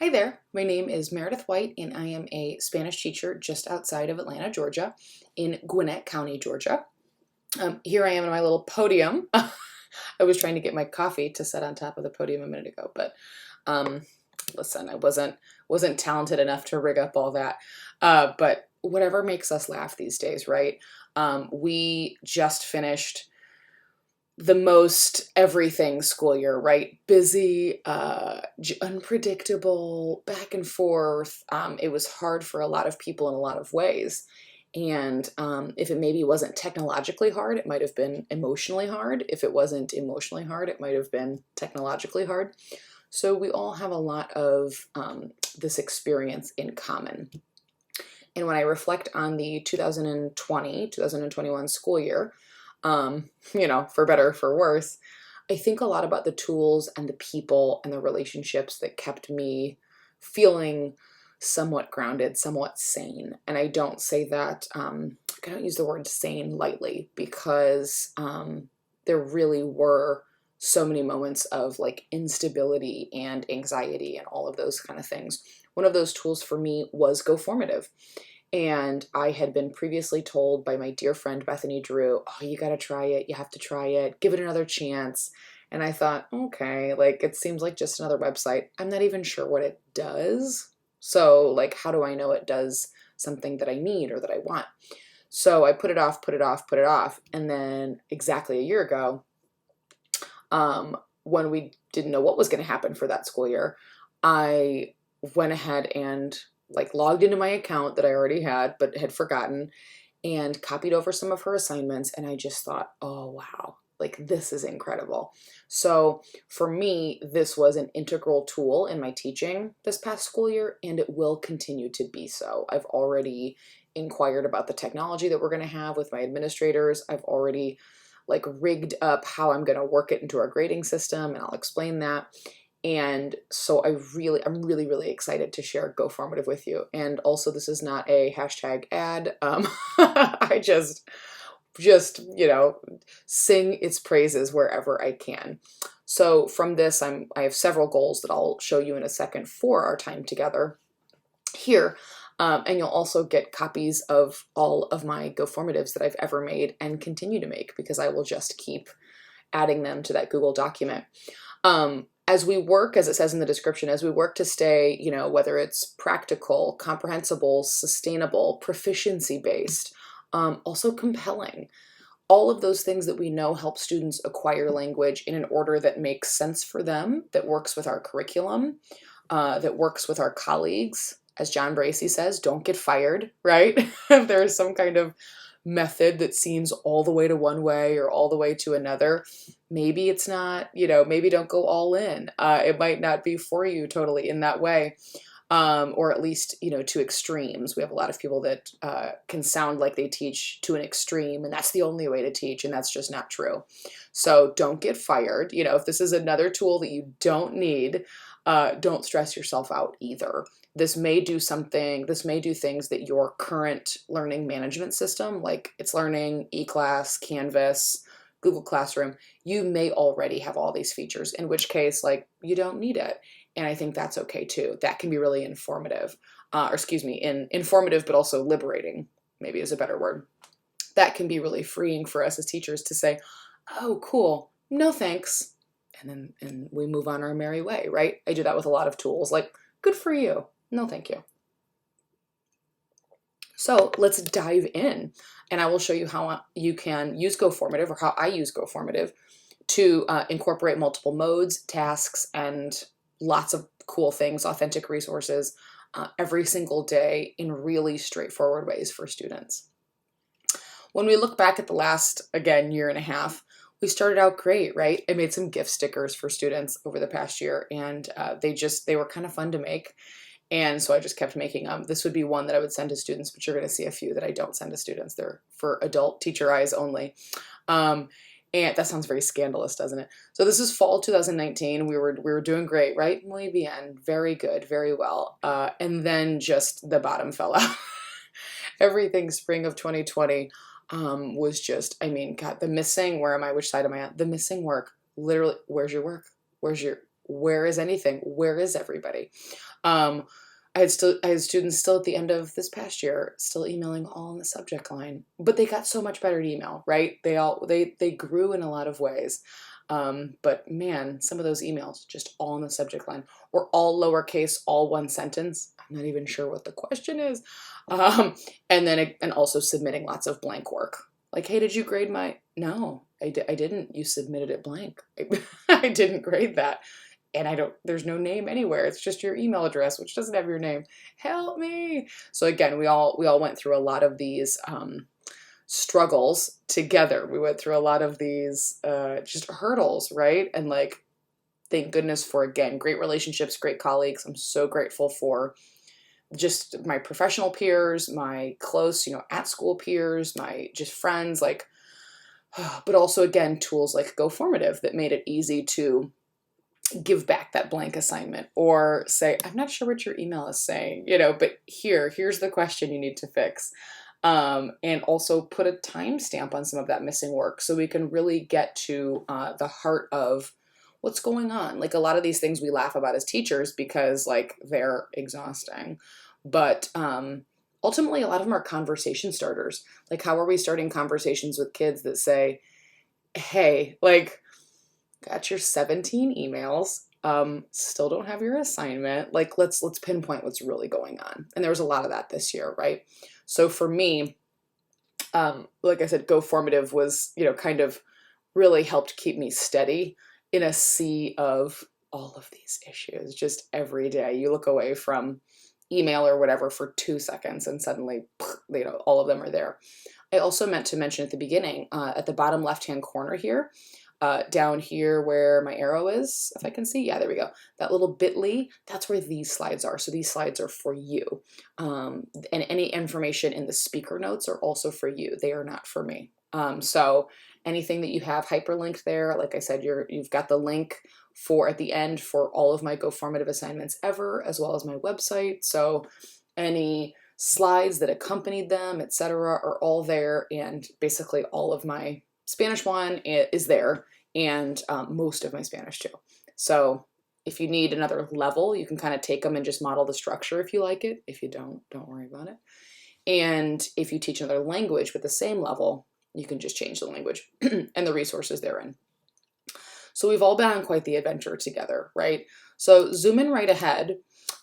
Hi there, my name is Meredith White, and I am a Spanish teacher just outside of Atlanta, Georgia, in Gwinnett County, Georgia. Here I am in my little podium. I was trying to get my coffee to set on top of the podium a minute ago, but um, listen, I wasn't talented enough to rig up all that. But whatever makes us laugh these days, right? We just finished the most everything school year, right? Busy, unpredictable, back and forth. It was hard for a lot of people in a lot of ways. And if it maybe wasn't technologically hard, it might have been emotionally hard. If it wasn't emotionally hard, it might have been technologically hard. So we all have a lot of this experience in common. And when I reflect on the 2020-2021 school year, for better or for worse, I think a lot about the tools and the people and the relationships that kept me feeling somewhat grounded, somewhat sane. And I don't say that, I don't use the word sane lightly because there really were so many moments of like instability and anxiety and all of those kind of things. One of those tools for me was GoFormative. And I had been previously told by my dear friend Bethany Drew, oh, you got to try it. You have to try it. Give it another chance. And I thought, okay, like it seems like just another website. I'm not even sure what it does. So, like, how do I know it does something that I need or that I want? So I put it off, put it off, put it off. And then exactly a year ago, when we didn't know what was going to happen for that school year, I went ahead and like logged into my account that I already had but had forgotten and copied over some of her assignments, and I just thought, oh wow, like this is incredible. So for me, this was an integral tool in my teaching this past school year, and it will continue to be so. I've already inquired about the technology that we're going to have with my administrators. I've already like rigged up how I'm going to work it into our grading system, and I'll explain that. And so I'm really, really excited to share GoFormative with you. And also, this is not a hashtag ad. I just, sing its praises wherever I can. So from this, I have several goals that I'll show you in a second for our time together here. And you'll also get copies of all of my GoFormatives that I've ever made and continue to make because I will just keep adding them to that Google document. As we work, as it says in the description, as we work to stay, whether it's practical, comprehensible, sustainable, proficiency-based, also compelling, all of those things that we know help students acquire language in an order that makes sense for them, that works with our curriculum, that works with our colleagues. As John Bracey says, don't get fired, right? If there is some kind of method that seems all the way to one way or all the way to another, maybe it's not, maybe don't go all in. It might not be for you totally in that way. Or at least, to extremes. We have a lot of people that can sound like they teach to an extreme, and that's the only way to teach, and that's just not true. So don't get fired. If this is another tool that you don't need, don't stress yourself out either. This may do things that your current learning management system, like It's Learning, eClass, Canvas, Google Classroom, you may already have all these features, in which case, like, you don't need it. And I think that's okay too. That can be really informative, informative, but also liberating, maybe is a better word. That can be really freeing for us as teachers to say, oh, cool, no thanks. And we move on our merry way, right? I do that with a lot of tools, like, good for you. No, thank you. So let's dive in, and I will show you how you can use GoFormative, or how I use GoFormative, to incorporate multiple modes, tasks, and lots of cool things, authentic resources, every single day in really straightforward ways for students. When we look back at the last, again, year and a half, we started out great, right? I made some gift stickers for students over the past year, and they were kind of fun to make. And so I just kept making them. This would be one that I would send to students, but you're going to see a few that I don't send to students. They're for adult teacher eyes only. And that sounds very scandalous, doesn't it? So this is fall 2019. We were doing great, right? Muy bien. Very good. Very well. And then just the bottom fell out. Everything spring of 2020 was just, God, the missing, where am I? Which side am I on? The missing work. Literally, where's your work? Where is anything? Where is everybody? Um, I had students still at the end of this past year still emailing all in the subject line, but they got so much better at email, right? They grew in a lot of ways. But man, some of those emails just all in the subject line or all lowercase, all one sentence. I'm not even sure what the question is. And then and also submitting lots of blank work. Like, hey, did you grade my? No, I didn't. You submitted it blank. I didn't grade that. And there's no name anywhere. It's just your email address, which doesn't have your name. Help me. So again, we all went through a lot of these struggles together. We went through a lot of these just hurdles, right? And like, thank goodness for, again, great relationships, great colleagues. I'm so grateful for just my professional peers, my close, at school peers, my just friends, like, but also again, tools like GoFormative that made it easy to give back that blank assignment or say, I'm not sure what your email is saying, but here's the question you need to fix. And also put a timestamp on some of that missing work so we can really get to the heart of what's going on. Like, a lot of these things we laugh about as teachers because like they're exhausting, but ultimately a lot of them are conversation starters. Like, how are we starting conversations with kids that say, hey, like, got your 17 emails, still don't have your assignment. Like, let's pinpoint what's really going on. And there was a lot of that this year, right? So for me, like I said, GoFormative was, kind of really helped keep me steady in a sea of all of these issues. Just every day you look away from email or whatever for 2 seconds and suddenly, all of them are there. I also meant to mention at the beginning, at the bottom left-hand corner here, down here where my arrow is, if I can see, yeah, there we go. That little bit.ly, that's where these slides are. So these slides are for you. And any information in the speaker notes are also for you. They are not for me. So anything that you have hyperlinked there, like I said, you've got the link for at the end for all of my GoFormative assignments ever, as well as my website. So any slides that accompanied them, etc., are all there, and basically all of my Spanish one is there, and most of my Spanish too. So if you need another level, you can kind of take them and just model the structure if you like it. If you don't worry about it. And if you teach another language with the same level, you can just change the language and the resources therein. So we've all been on quite the adventure together, right? So zooming right ahead,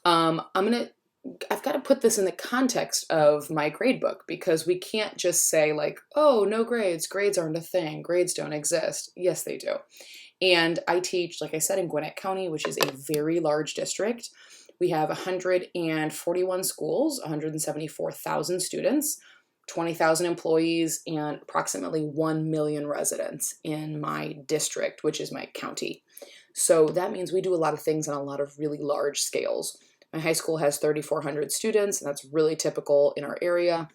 I've got to put this in the context of my grade book, because we can't just say like, oh, no grades aren't a thing, grades don't exist. Yes, they do. And I teach, like I said, in Gwinnett County, which is a very large district. We have 141 schools, 174,000 students, 20,000 employees, and approximately 1 million residents in my district, which is my county. So that means we do a lot of things on a lot of really large scales. My high school has 3,400 students, and that's really typical in our area.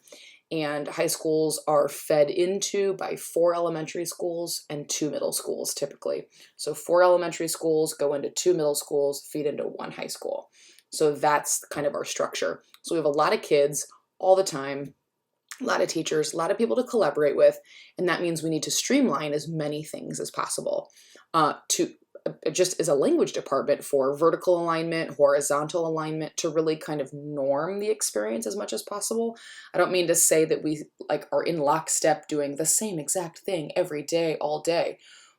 And high schools are fed into by 4 elementary schools and 2 middle schools typically. So 4 elementary schools go into 2 middle schools, feed into 1 high school. So that's kind of our structure. So we have a lot of kids all the time, a lot of teachers, a lot of people to collaborate with, and that means we need to streamline as many things as possible to just as a language department for vertical alignment, horizontal alignment, to really kind of norm the experience as much as possible. I don't mean to say that we like are in lockstep doing the same exact thing every day, all day,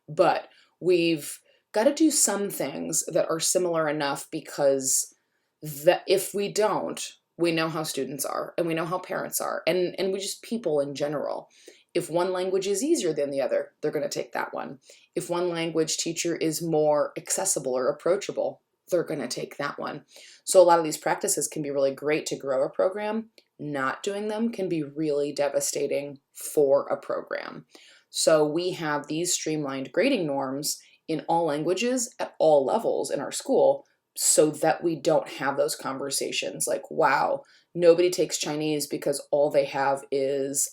but we've got to do some things that are similar enough, because that if we don't, we know how students are, and we know how parents are, and we just people in general. If one language is easier than the other, they're going to take that one. If one language teacher is more accessible or approachable, they're going to take that one. So a lot of these practices can be really great to grow a program. Not doing them can be really devastating for a program. So we have these streamlined grading norms in all languages at all levels in our school, so that we don't have those conversations like, wow, nobody takes Chinese because all they have is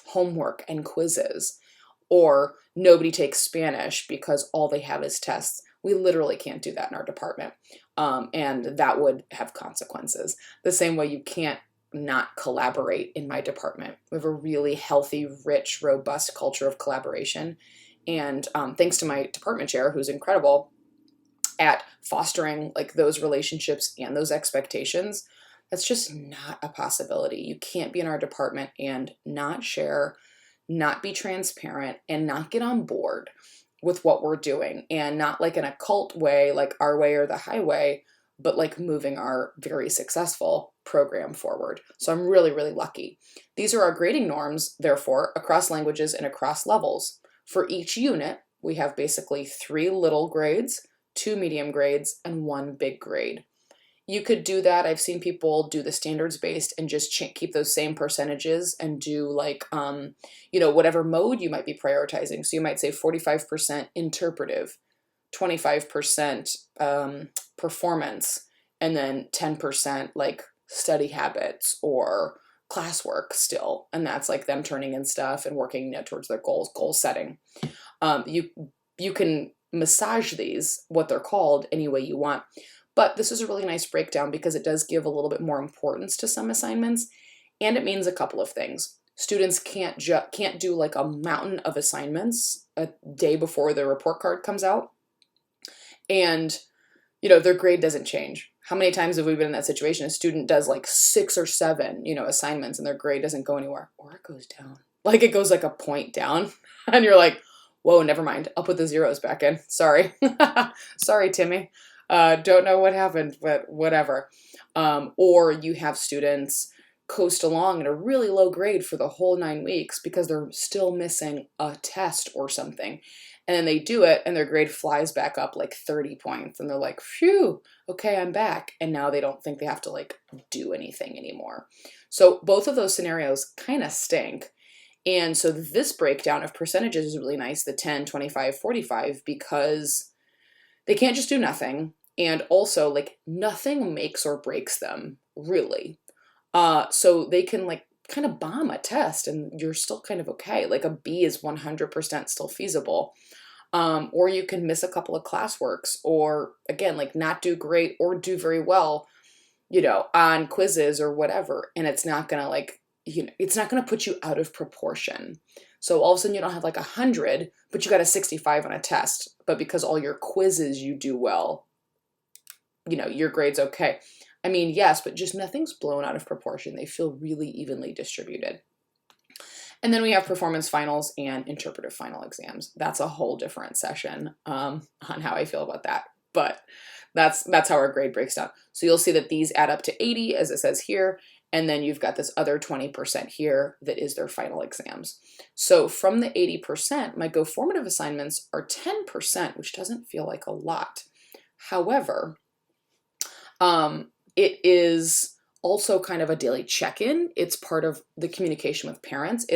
homework and quizzes, or nobody takes Spanish because all they have is tests. We literally can't do that in our department, and that would have consequences. The same way you can't not collaborate in my department. We have a really healthy, rich, robust culture of collaboration, and thanks to my department chair, who's incredible, at fostering like those relationships and those expectations, that's just not a possibility. You can't be in our department and not share, not be transparent, and not get on board with what we're doing, and not like in a cult way, like our way or the highway, but like moving our very successful program forward. So I'm really, really lucky. These are our grading norms, therefore, across languages and across levels. For each unit, we have basically 3 little grades, 2 medium grades, and 1 big grade. You could do that. I've seen people do the standards based and just keep those same percentages and do like, whatever mode you might be prioritizing. So you might say 45% interpretive, 25% performance, and then 10% like study habits or classwork still. And that's like them turning in stuff and working towards their goals, goal setting. You can massage these, what they're called, any way you want. But this is a really nice breakdown because it does give a little bit more importance to some assignments, and it means a couple of things. Students can't do like a mountain of assignments a day before their report card comes out, and their grade doesn't change. How many times have we been in that situation? A student does like 6 or 7, assignments, and their grade doesn't go anywhere, or it goes down. Like it goes like a point down, and you're like, whoa, never mind. I'll put the zeros back in. Sorry. Sorry, Timmy. Don't know what happened, but whatever. Or you have students coast along at a really low grade for the whole 9 weeks because they're still missing a test or something. And then they do it and their grade flies back up like 30 points. And they're like, phew, okay, I'm back. And now they don't think they have to like do anything anymore. So both of those scenarios kind of stink. And so this breakdown of percentages is really nice, the 10, 25, 45, because they can't just do nothing. And also, like, nothing makes or breaks them, really. So they can, like, kind of bomb a test and you're still kind of okay. Like, a B is 100% still feasible. Or you can miss a couple of classworks, or, again, like, not do great or do very well, on quizzes or whatever. And it's not going to, like, it's not going to put you out of proportion. So all of a sudden you don't have like 100, but you got a 65 on a test. But because all your quizzes you do well, your grade's okay. I mean, yes, but just nothing's blown out of proportion. They feel really evenly distributed. And then we have performance finals and interpretive final exams. That's a whole different session on how I feel about that. But that's how our grade breaks down. So you'll see that these add up to 80, as it says here. And then you've got this other 20% here that is their final exams. So from the 80%, my GoFormative assignments are 10%, which doesn't feel like a lot. However, it is also kind of a daily check-in. It's part of the communication with parents.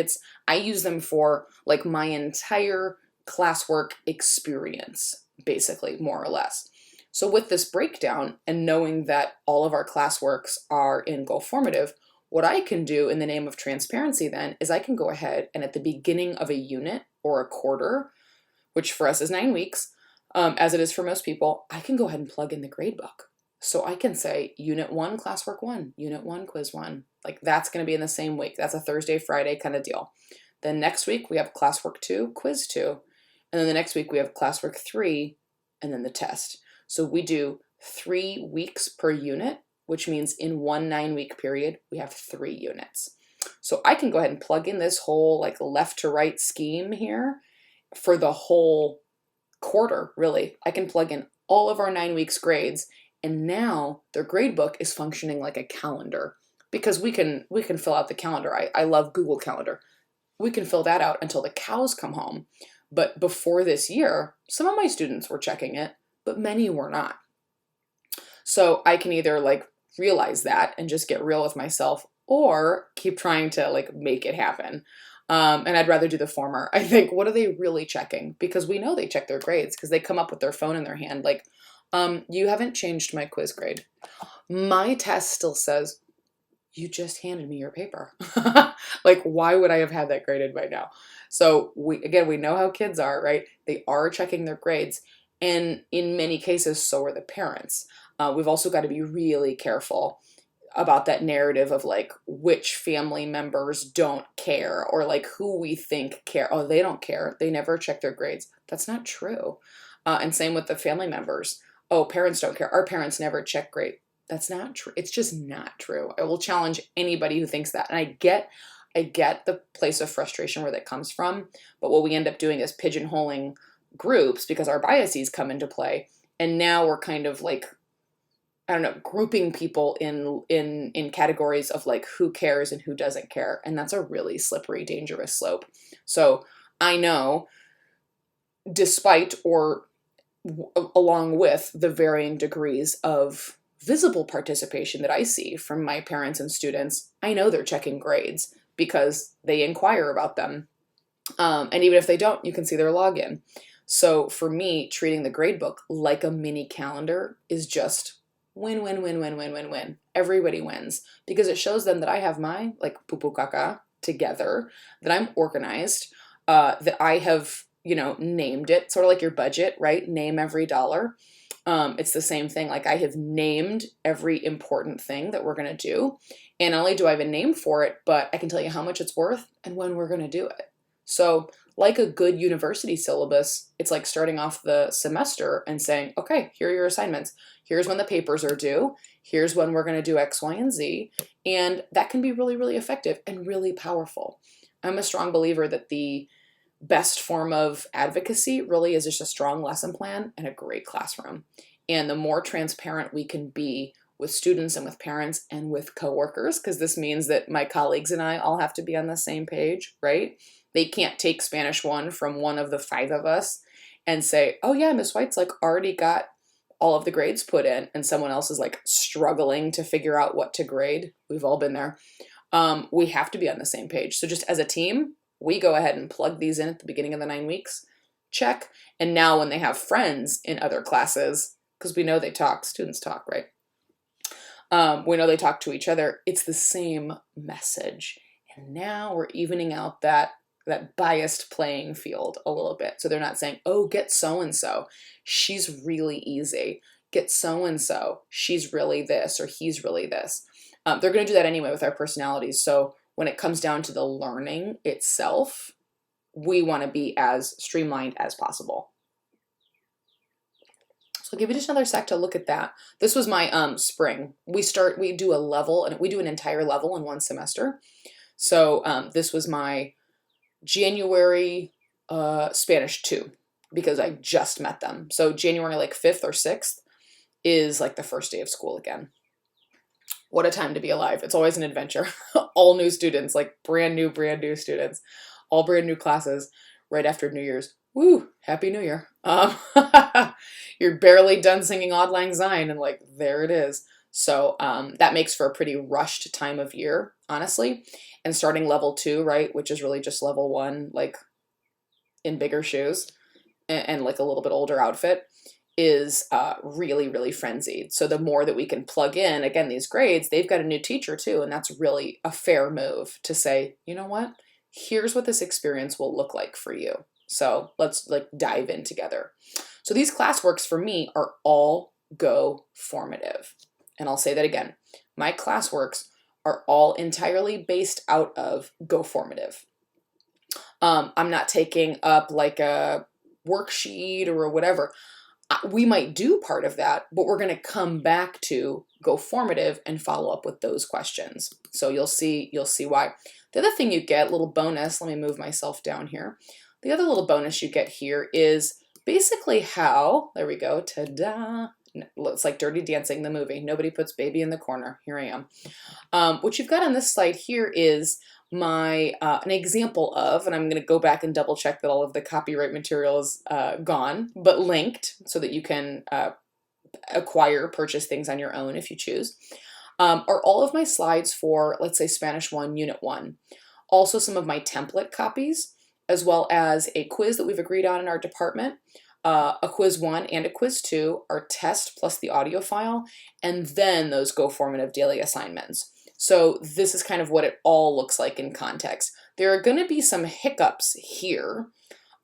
I use them for like my entire classwork experience, basically, more or less. So with this breakdown and knowing that all of our classworks are in GoFormative, what I can do in the name of transparency then is I can go ahead and at the beginning of a unit or a quarter, which for us is 9 weeks, as it is for most people, I can go ahead and plug in the grade book. So I can say Unit 1, Classwork 1, Unit 1, Quiz 1. Like that's going to be in the same week. That's a Thursday, Friday kind of deal. Then next week we have Classwork 2, Quiz 2. And then the next week we have Classwork 3, and then the test. So we do 3 weeks per unit, which means in one 9-week period, we have 3 units. So I can go ahead and plug in this whole like left to right scheme here for the whole quarter, really. I can plug in all of our 9 weeks grades, and now their grade book is functioning like a calendar because we can fill out the calendar. I love Google Calendar. We can fill that out until the cows come home. But before this year, some of my students were checking it, but many were not. So I can either like realize that and just get real with myself, or keep trying to like make it happen. And I'd rather do the former. I think, what are they really checking? Because we know they check their grades because they come up with their phone in their hand like, you haven't changed my quiz grade. My test still says, you just handed me your paper. Like, why would I have had that graded by now? So we know how kids are, right? They are checking their grades. And in many cases, so are the parents. We've also got to be really careful about that narrative of like which family members don't care, or like who we think care. Oh, they don't care. They never check their grades. That's not true. And same with the family members. oh, parents don't care. Our parents never check grade. That's not true. It's just not true. I will challenge anybody who thinks that. And I get the place of frustration where that comes from, but what we end up doing is pigeonholing groups because our biases come into play. And now we're kind of like, I don't know, grouping people in categories of like who cares and who doesn't care. And that's a really slippery, dangerous slope. So I know, despite or along with the varying degrees of visible participation that I see from my parents and students, I know they're checking grades because they inquire about them. And even if they don't, you can see their login. So for me, treating the grade book like a mini calendar is just win, win, win, win, win, win, win. Everybody wins because it shows them that I have my like pupu kaka together, that I'm organized, that I have, named it, sort of like your budget, right? Name every dollar. It's the same thing. Like I have named every important thing that we're going to do. And not only do I have a name for it, but I can tell you how much it's worth and when we're going to do it. So like a good university syllabus, it's like starting off the semester and saying, okay, here are your assignments. Here's when the papers are due. Here's when we're going to do X, Y, and Z. And that can be really, really effective and really powerful. I'm a strong believer that the best form of advocacy really is just a strong lesson plan and a great classroom. And the more transparent we can be with students and with parents and with coworkers, because this means that my colleagues and I all have to be on the same page, right? They can't take Spanish 1 from one of the 5 of us and say, oh yeah, Miss White's like already got all of the grades put in and someone else is like struggling to figure out what to grade. We've all been there. We have to be on the same page. So just as a team, we go ahead and plug these in at the beginning of the 9 weeks, check. And now when they have friends in other classes, because we know they talk, students talk, right? We know they talk to each other. It's the same message. And now we're evening out that biased playing field a little bit. So they're not saying, oh, get so-and-so. She's really easy. Get so-and-so. She's really this or he's really this. They're going to do that anyway with our personalities. So when it comes down to the learning itself, we want to be as streamlined as possible. So I'll give you just another sec to look at that. This was my spring. We do a level, and we do an entire level in one semester. So this was my January Spanish 2, because I just met them. So January like 5th or 6th is like the first day of school again. What a time to be alive. It's always an adventure. All new students, like brand new students, all brand new classes right after New Year's. Woo, Happy New Year. You're barely done singing Auld Lang Syne and like, there it is. So that makes for a pretty rushed time of year, honestly. And starting level 2, right, which is really just level 1, like in bigger shoes and like a little bit older outfit, is really, really frenzied. So the more that we can plug in, again, these grades, they've got a new teacher too. And that's really a fair move to say, you know what, here's what this experience will look like for you. So let's like dive in together. So these classworks for me are all GoFormative. And I'll say that again. My classworks are all entirely based out of GoFormative. I'm not taking up like a worksheet or whatever. We might do part of that, but we're going to come back to GoFormative and follow up with those questions. So you'll see why. The other thing you get, little bonus, let me move myself down here. The other little bonus you get here is basically how, there we go, ta-da. It's like Dirty Dancing, the movie. Nobody puts baby in the corner. Here I am. What you've got on this slide here is my an example of, and I'm going to go back and double check that all of the copyright material is gone, but linked so that you can purchase things on your own if you choose, are all of my slides for, let's say, Spanish 1, Unit 1. Also some of my template copies, as well as a quiz that we've agreed on in our department, a quiz 1 and a quiz 2, our test plus the audio file, and then those GoFormative daily assignments. So this is kind of what it all looks like in context. There are going to be some hiccups here,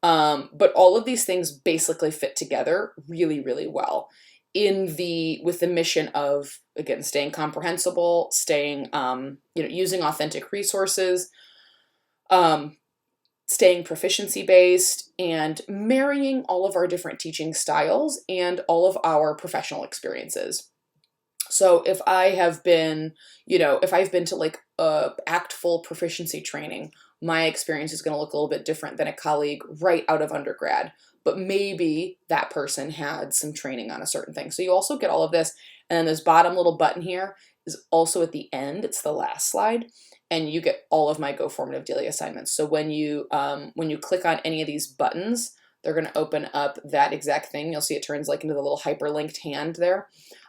but all of these things basically fit together really, really well with the mission of, again, staying comprehensible, staying, using authentic resources, staying proficiency based, and marrying all of our different teaching styles and all of our professional experiences. So if I have been, if I've been to like a ACT-full proficiency training, my experience is going to look a little bit different than a colleague right out of undergrad. But maybe that person had some training on a certain thing. So you also get all of this. And then this bottom little button here is also at the end. It's the last slide. And you get all of my GoFormative daily assignments. So when you click on any of these buttons, they're going to open up that exact thing. You'll see it turns like into the little hyperlinked hand there.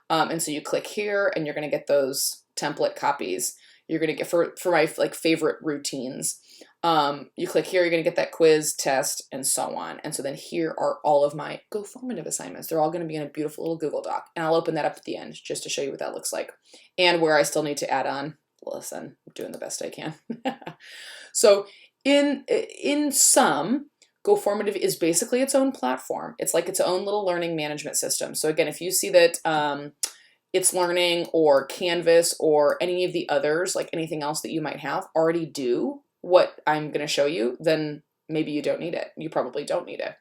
And so you click here and you're going to get those template copies. You're going to get for my like favorite routines. You click here, you're going to get that quiz, test, and so on. And so then here are all of my GoFormative assignments. They're all going to be in a beautiful little Google Doc. And I'll open that up at the end just to show you what that looks like. And where I still need to add on, listen, I'm doing the best I can. So in sum, GoFormative is basically its own platform. It's like its own little learning management system. So again, if you see that It's Learning or Canvas or any of the others, like anything else that you might have, already do what I'm going to show you, then maybe you don't need it. You probably don't need it.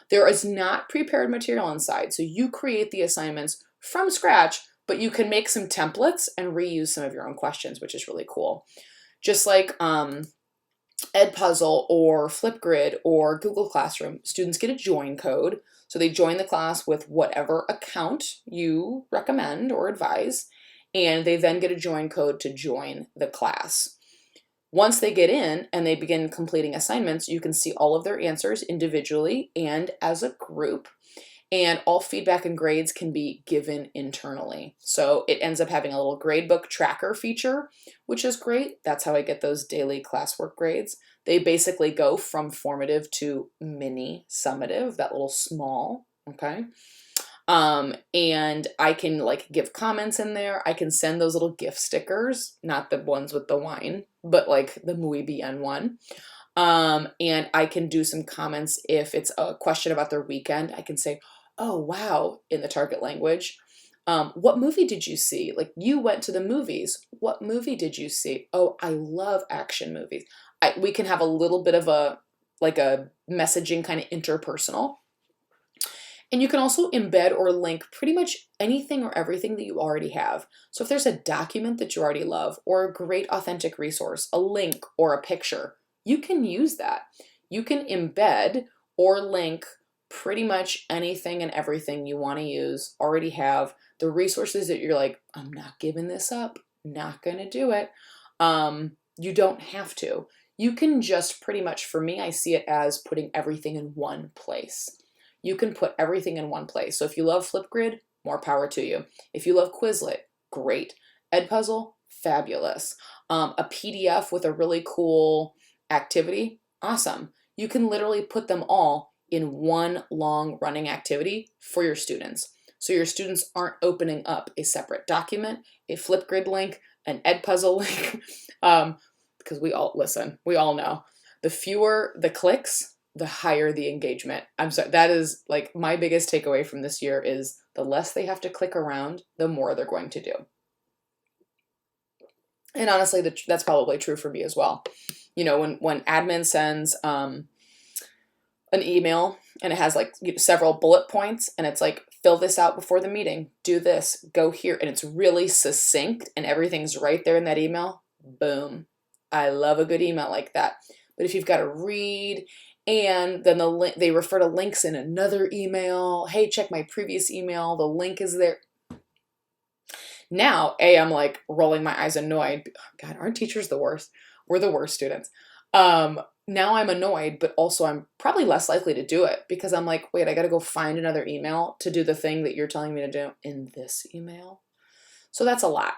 There is not prepared material inside. So you create the assignments from scratch, but you can make some templates and reuse some of your own questions, which is really cool. Just like Edpuzzle or Flipgrid or Google Classroom, students get a join code. So they join the class with whatever account you recommend or advise, and they then get a join code to join the class. Once they get in and they begin completing assignments, you can see all of their answers individually and as a group, and all feedback and grades can be given internally. So it ends up having a little gradebook tracker feature, which is great. That's how I get those daily classwork grades. They basically go from formative to mini summative, that little small, okay? And I can like give comments in there. I can send those little gift stickers, not the ones with the wine, but like the muy bien one. And I can do some comments if it's a question about their weekend. I can say, oh, wow, in the target language. What movie did you see? Like, you went to the movies. What movie did you see? Oh, I love action movies. We can have a little bit of a messaging kind of interpersonal. And you can also embed or link pretty much anything or everything that you already have. So if there's a document that you already love, or a great authentic resource, a link or a picture, you can use that. You can embed or link pretty much anything and everything you want to use, already have. The resources that you're like, I'm not giving this up, not going to do it. You don't have to. You can just pretty much, for me, I see it as putting everything in one place. You can put everything in one place. So if you love Flipgrid, more power to you. If you love Quizlet, great. Edpuzzle, fabulous. A PDF with a really cool activity, awesome. You can literally put them all in one long running activity for your students. So your students aren't opening up a separate document, a Flipgrid link, an Edpuzzle link, because we all know the fewer the clicks, the higher the engagement. I'm sorry, that is like my biggest takeaway from this year is the less they have to click around, the more they're going to do. And honestly, that's probably true for me as well. You know, when admin sends an email and it has like several bullet points and it's like, fill this out before the meeting, do this, go here, and it's really succinct and everything's right there in that email, boom. I love a good email like that. But if you've got to read, and then they refer to links in another email, hey, check my previous email, the link is there. Now, I'm like rolling my eyes annoyed. God, aren't teachers the worst? We're the worst students. Now I'm annoyed, but also I'm probably less likely to do it because I'm like, wait, I got to go find another email to do the thing that you're telling me to do in this email. So that's a lot.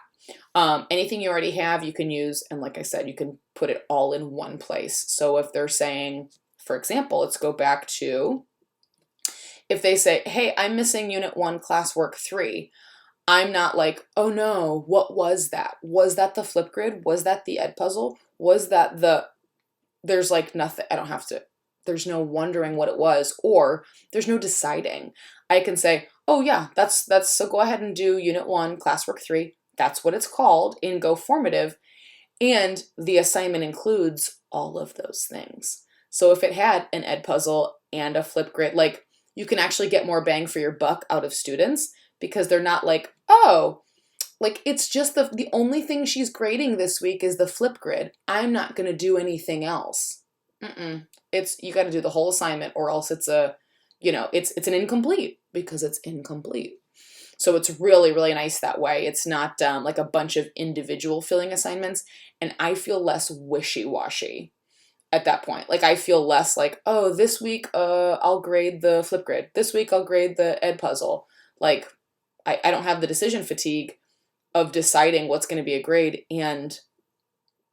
Anything you already have, you can use. And like I said, you can put it all in one place. So if they're saying, for example, let's go back to, if they say, hey, I'm missing Unit 1 Classwork 3. I'm not like, oh no, what was that? Was that the Flipgrid? Was that the Edpuzzle? Was that there's like nothing, there's no wondering what it was, or there's no deciding. I can say, oh yeah, that's, so go ahead and do Unit 1 Classwork 3. That's what it's called in GoFormative. And the assignment includes all of those things. So if it had an ed puzzle and a flip grid, like you can actually get more bang for your buck out of students because they're not like, oh, like it's just the only thing she's grading this week is the flip grid. I'm not going to do anything else. It's, you got to do the whole assignment or else it's a, it's an incomplete because it's incomplete. So it's really, really nice that way. It's not like a bunch of individual filling assignments, and I feel less wishy-washy at that point. Like I feel less like, oh, this week I'll grade the flip grid. This week I'll grade the ed puzzle. Like I don't have the decision fatigue of deciding what's going to be a grade, and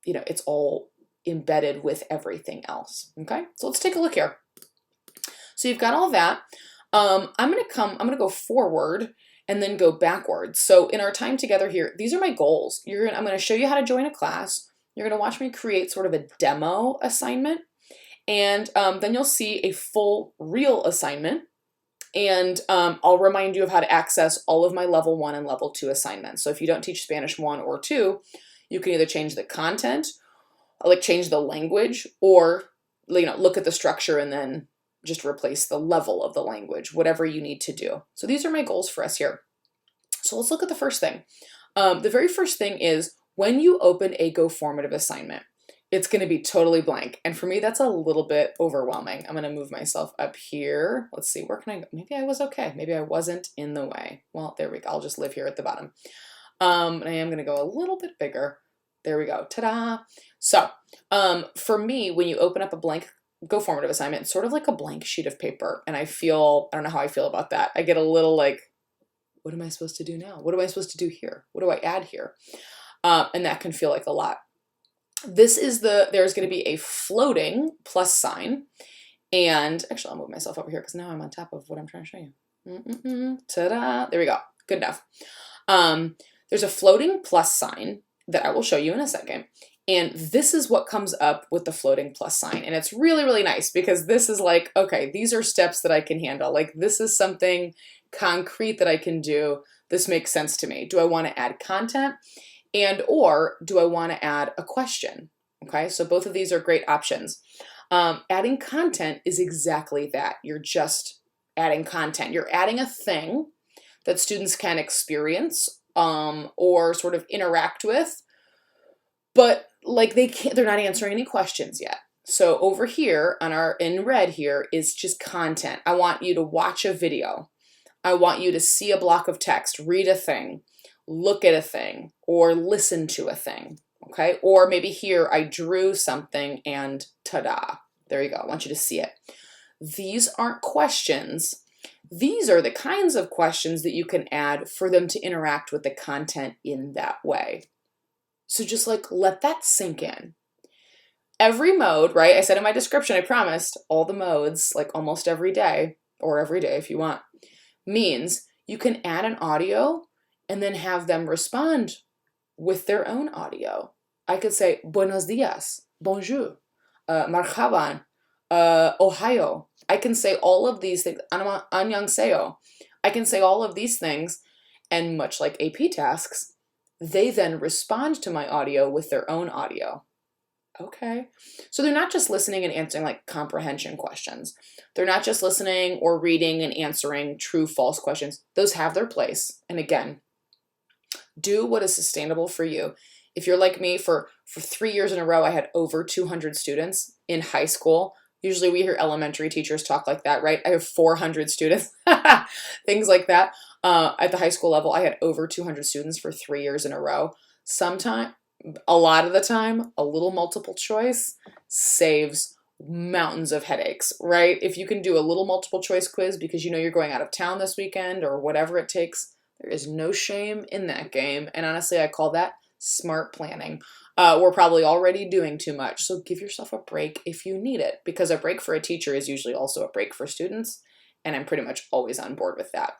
it's all embedded with everything else. Okay, so let's take a look here. So you've got all that. I'm gonna go forward and then go backwards. So in our time together here, these are my goals. I'm gonna show you how to join a class. You're gonna watch me create sort of a demo assignment, and then you'll see a full real assignment. And I'll remind you of how to access all of my level 1 and level 2 assignments. So if you don't teach Spanish 1 or 2, you can either change the content, like change the language, or look at the structure and then just replace the level of the language, whatever you need to do. So these are my goals for us here. So let's look at the first thing. The very first thing is when you open a GoFormative assignment, it's going to be totally blank. And for me, that's a little bit overwhelming. I'm going to move myself up here. Let's see, where can I go? Maybe I was okay. Maybe I wasn't in the way. Well, there we go. I'll just live here at the bottom. And I am going to go a little bit bigger. There we go. Ta-da. So for me, when you open up a blank GoFormative assignment, it's sort of like a blank sheet of paper. And I don't know how I feel about that. I get a little like, what am I supposed to do now? What am I supposed to do here? What do I add here? And that can feel like a lot. There's going to be a floating plus sign. And actually, I'll move myself over here because now I'm on top of what I'm trying to show you. Ta-da. There we go. Good enough. There's a floating plus sign that I will show you in a second. And this is what comes up with the floating plus sign. And it's really, really nice because this is like, okay, these are steps that I can handle. Like this is something concrete that I can do. This makes sense to me. Do I want to add content? And or do I want to add a question? Okay, so both of these are great options. Adding content is exactly that. You're just adding content. You're adding a thing that students can experience or sort of interact with, but like they're not answering any questions yet. So over here in red here is just content. I want you to watch a video. I want you to see a block of text, read a thing, look at a thing, or listen to a thing, okay? Or maybe here I drew something and ta-da, there you go. I want you to see it. These aren't questions. These are the kinds of questions that you can add for them to interact with the content in that way. So just like let that sink in. Every mode, right? I said in my description, I promised all the modes, like almost every day, or every day if you want, means you can add an audio and then have them respond with their own audio. I could say, buenos dias, bonjour, marhaban, Ohio. I can say all of these things, annyeonghaseyo. I can say all of these things, and much like AP tasks, they then respond to my audio with their own audio. Okay. So they're not just listening and answering like comprehension questions. They're not just listening or reading and answering true, false questions. Those have their place. And again, do what is sustainable for you. If you're like me, for 3 years in a row, I had over 200 students in high school. Usually we hear elementary teachers talk like that, right? I have 400 students, things like that. At the high school level, I had over 200 students for 3 years in a row. A lot of the time, a little multiple choice saves mountains of headaches, right? If you can do a little multiple choice quiz because you know you're going out of town this weekend or whatever it takes, there is no shame in that game. And honestly, I call that smart planning. We're probably already doing too much, so give yourself a break if you need it, because a break for a teacher is usually also a break for students, and I'm pretty much always on board with that.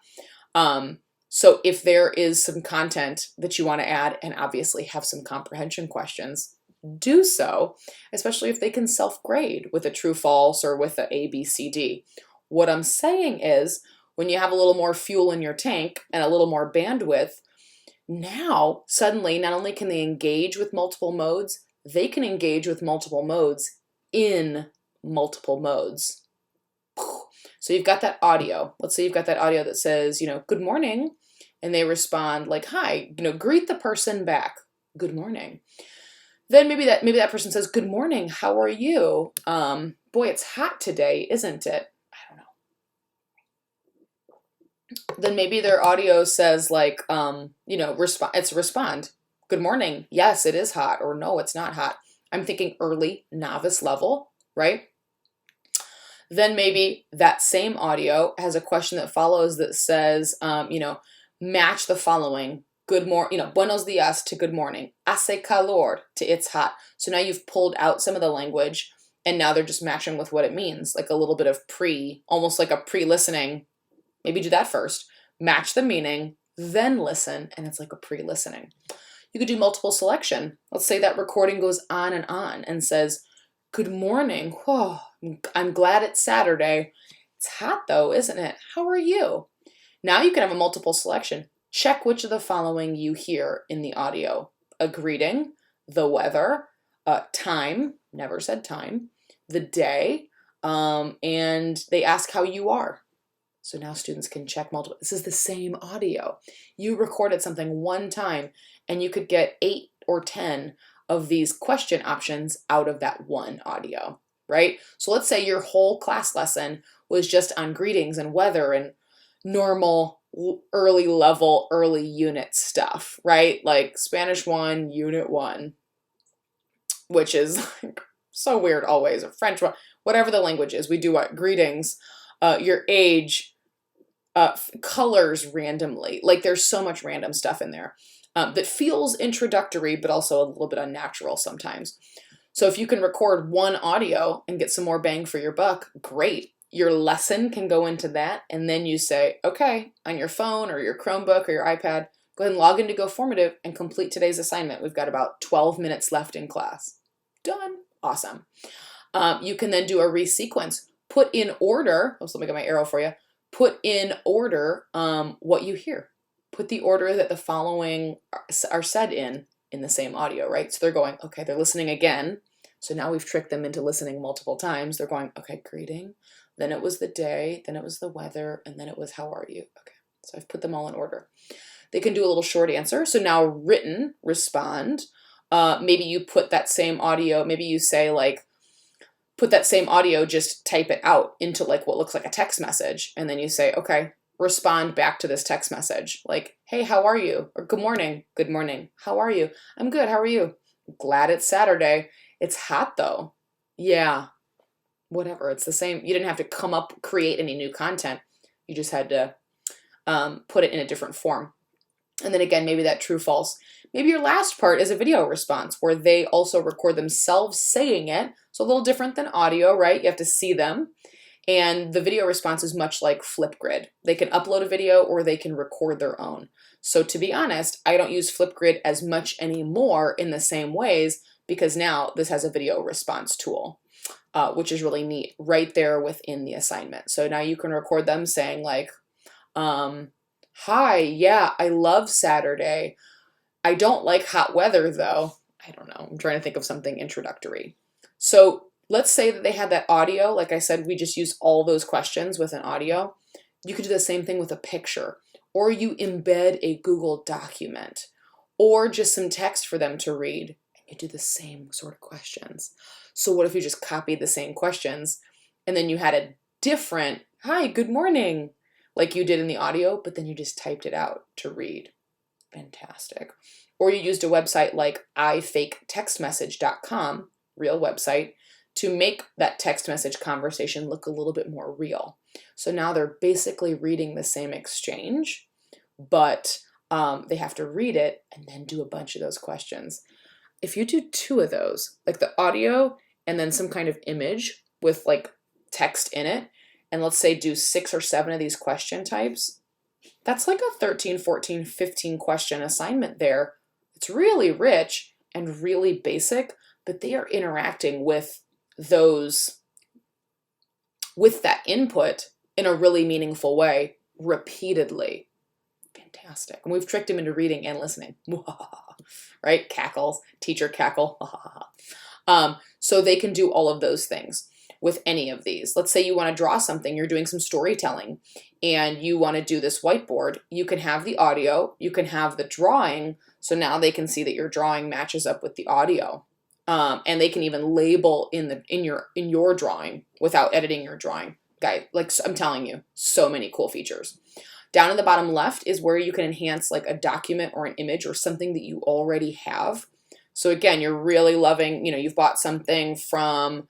So if there is some content that you want to add and obviously have some comprehension questions, do so, especially if they can self-grade with a true false or with a A, B, C, D. What I'm saying is when you have a little more fuel in your tank and a little more bandwidth, now suddenly not only can they engage with multiple modes, they can engage with multiple modes in multiple modes. So you've got that audio. Let's say you've got that audio that says, good morning. And they respond like, hi, greet the person back. Good morning. Then maybe that person says, good morning. How are you? Boy, it's hot today, isn't it? I don't know. Then maybe their audio says like, respond. Good morning. Yes, it is hot. Or no, it's not hot. I'm thinking early novice level, right? Then maybe that same audio has a question that follows that says, match the following. Good morning, buenos dias to good morning. Hace calor to it's hot. So now you've pulled out some of the language and now they're just matching with what it means. Like a little bit of almost like a pre-listening. Maybe do that first. Match the meaning, then listen, and it's like a pre-listening. You could do multiple selection. Let's say that recording goes on and says, good morning. Whoa, I'm glad it's Saturday. It's hot though, isn't it? How are you? Now you can have a multiple selection. Check which of the following you hear in the audio. A greeting, the weather, time, never said time, the day, and they ask how you are. So now students can check multiple. This is the same audio. You recorded something one time and you could get 8 or 10 of these question options out of that one audio, right? So let's say your whole class lesson was just on greetings and weather and normal early level, early unit stuff, right? Like Spanish 1, Unit 1, which is like so weird always, or French 1, whatever the language is. We do what? Greetings, your age, colors randomly. Like there's so much random stuff in there that feels introductory, but also a little bit unnatural sometimes. So if you can record one audio and get some more bang for your buck, great. Your lesson can go into that. And then you say, okay, on your phone or your Chromebook or your iPad, go ahead and log into GoFormative and complete today's assignment. We've got about 12 minutes left in class. Done. Awesome. You can then do a resequence. Put in order. Let me get my arrow for you. Put in order what you hear. Put the order that the following are said in the same audio, right? So they're going, okay, they're listening again. So now we've tricked them into listening multiple times. They're going, okay, greeting. Then it was the day. Then it was the weather. And then it was, how are you? Okay, so I've put them all in order. They can do a little short answer. So now written, respond. Maybe you put that same audio. Maybe you say like, put that same audio, just type it out into like what looks like a text message. And then you say, okay, respond back to this text message. Like, hey, how are you? Or good morning. Good morning. How are you? I'm good. How are you? Glad it's Saturday. It's hot though. Yeah. Whatever. It's the same. You didn't have to create any new content. You just had to put it in a different form. And then again, maybe that true, false. Maybe your last part is a video response where they also record themselves saying it. So a little different than audio, right? You have to see them. And the video response is much like Flipgrid. They can upload a video or they can record their own. So to be honest, I don't use Flipgrid as much anymore in the same ways because now this has a video response tool, which is really neat right there within the assignment. So now you can record them saying like, hi, yeah, I love Saturday. I don't like hot weather though. I don't know. I'm trying to think of something introductory. So let's say that they had that audio. Like I said, we just use all those questions with an audio. You could do the same thing with a picture, or you embed a Google document, or just some text for them to read. And you do the same sort of questions. So what if you just copied the same questions and then you had a different, hi, good morning, like you did in the audio, but then you just typed it out to read. Fantastic. Or you used a website like ifaketextmessage.com, real website, to make that text message conversation look a little bit more real. So now they're basically reading the same exchange, but they have to read it and then do a bunch of those questions. If you do 2 of those, like the audio and then some kind of image with like text in it, and let's say do 6 or 7 of these question types, that's like a 13, 14, 15 question assignment there. It's really rich and really basic, but they are interacting with that input in a really meaningful way repeatedly. Fantastic. And we've tricked them into reading and listening. Right? Cackles, teacher cackle. So they can do all of those things. with any of these. Let's say you want to draw something, you're doing some storytelling, and you want to do this whiteboard. You can have the audio, you can have the drawing, so now they can see that your drawing matches up with the audio. And they can even label in your drawing without editing your drawing. Guys, like I'm telling you, so many cool features. Down in the bottom left is where you can enhance like a document or an image or something that you already have. So again, you're really loving, you've bought something from,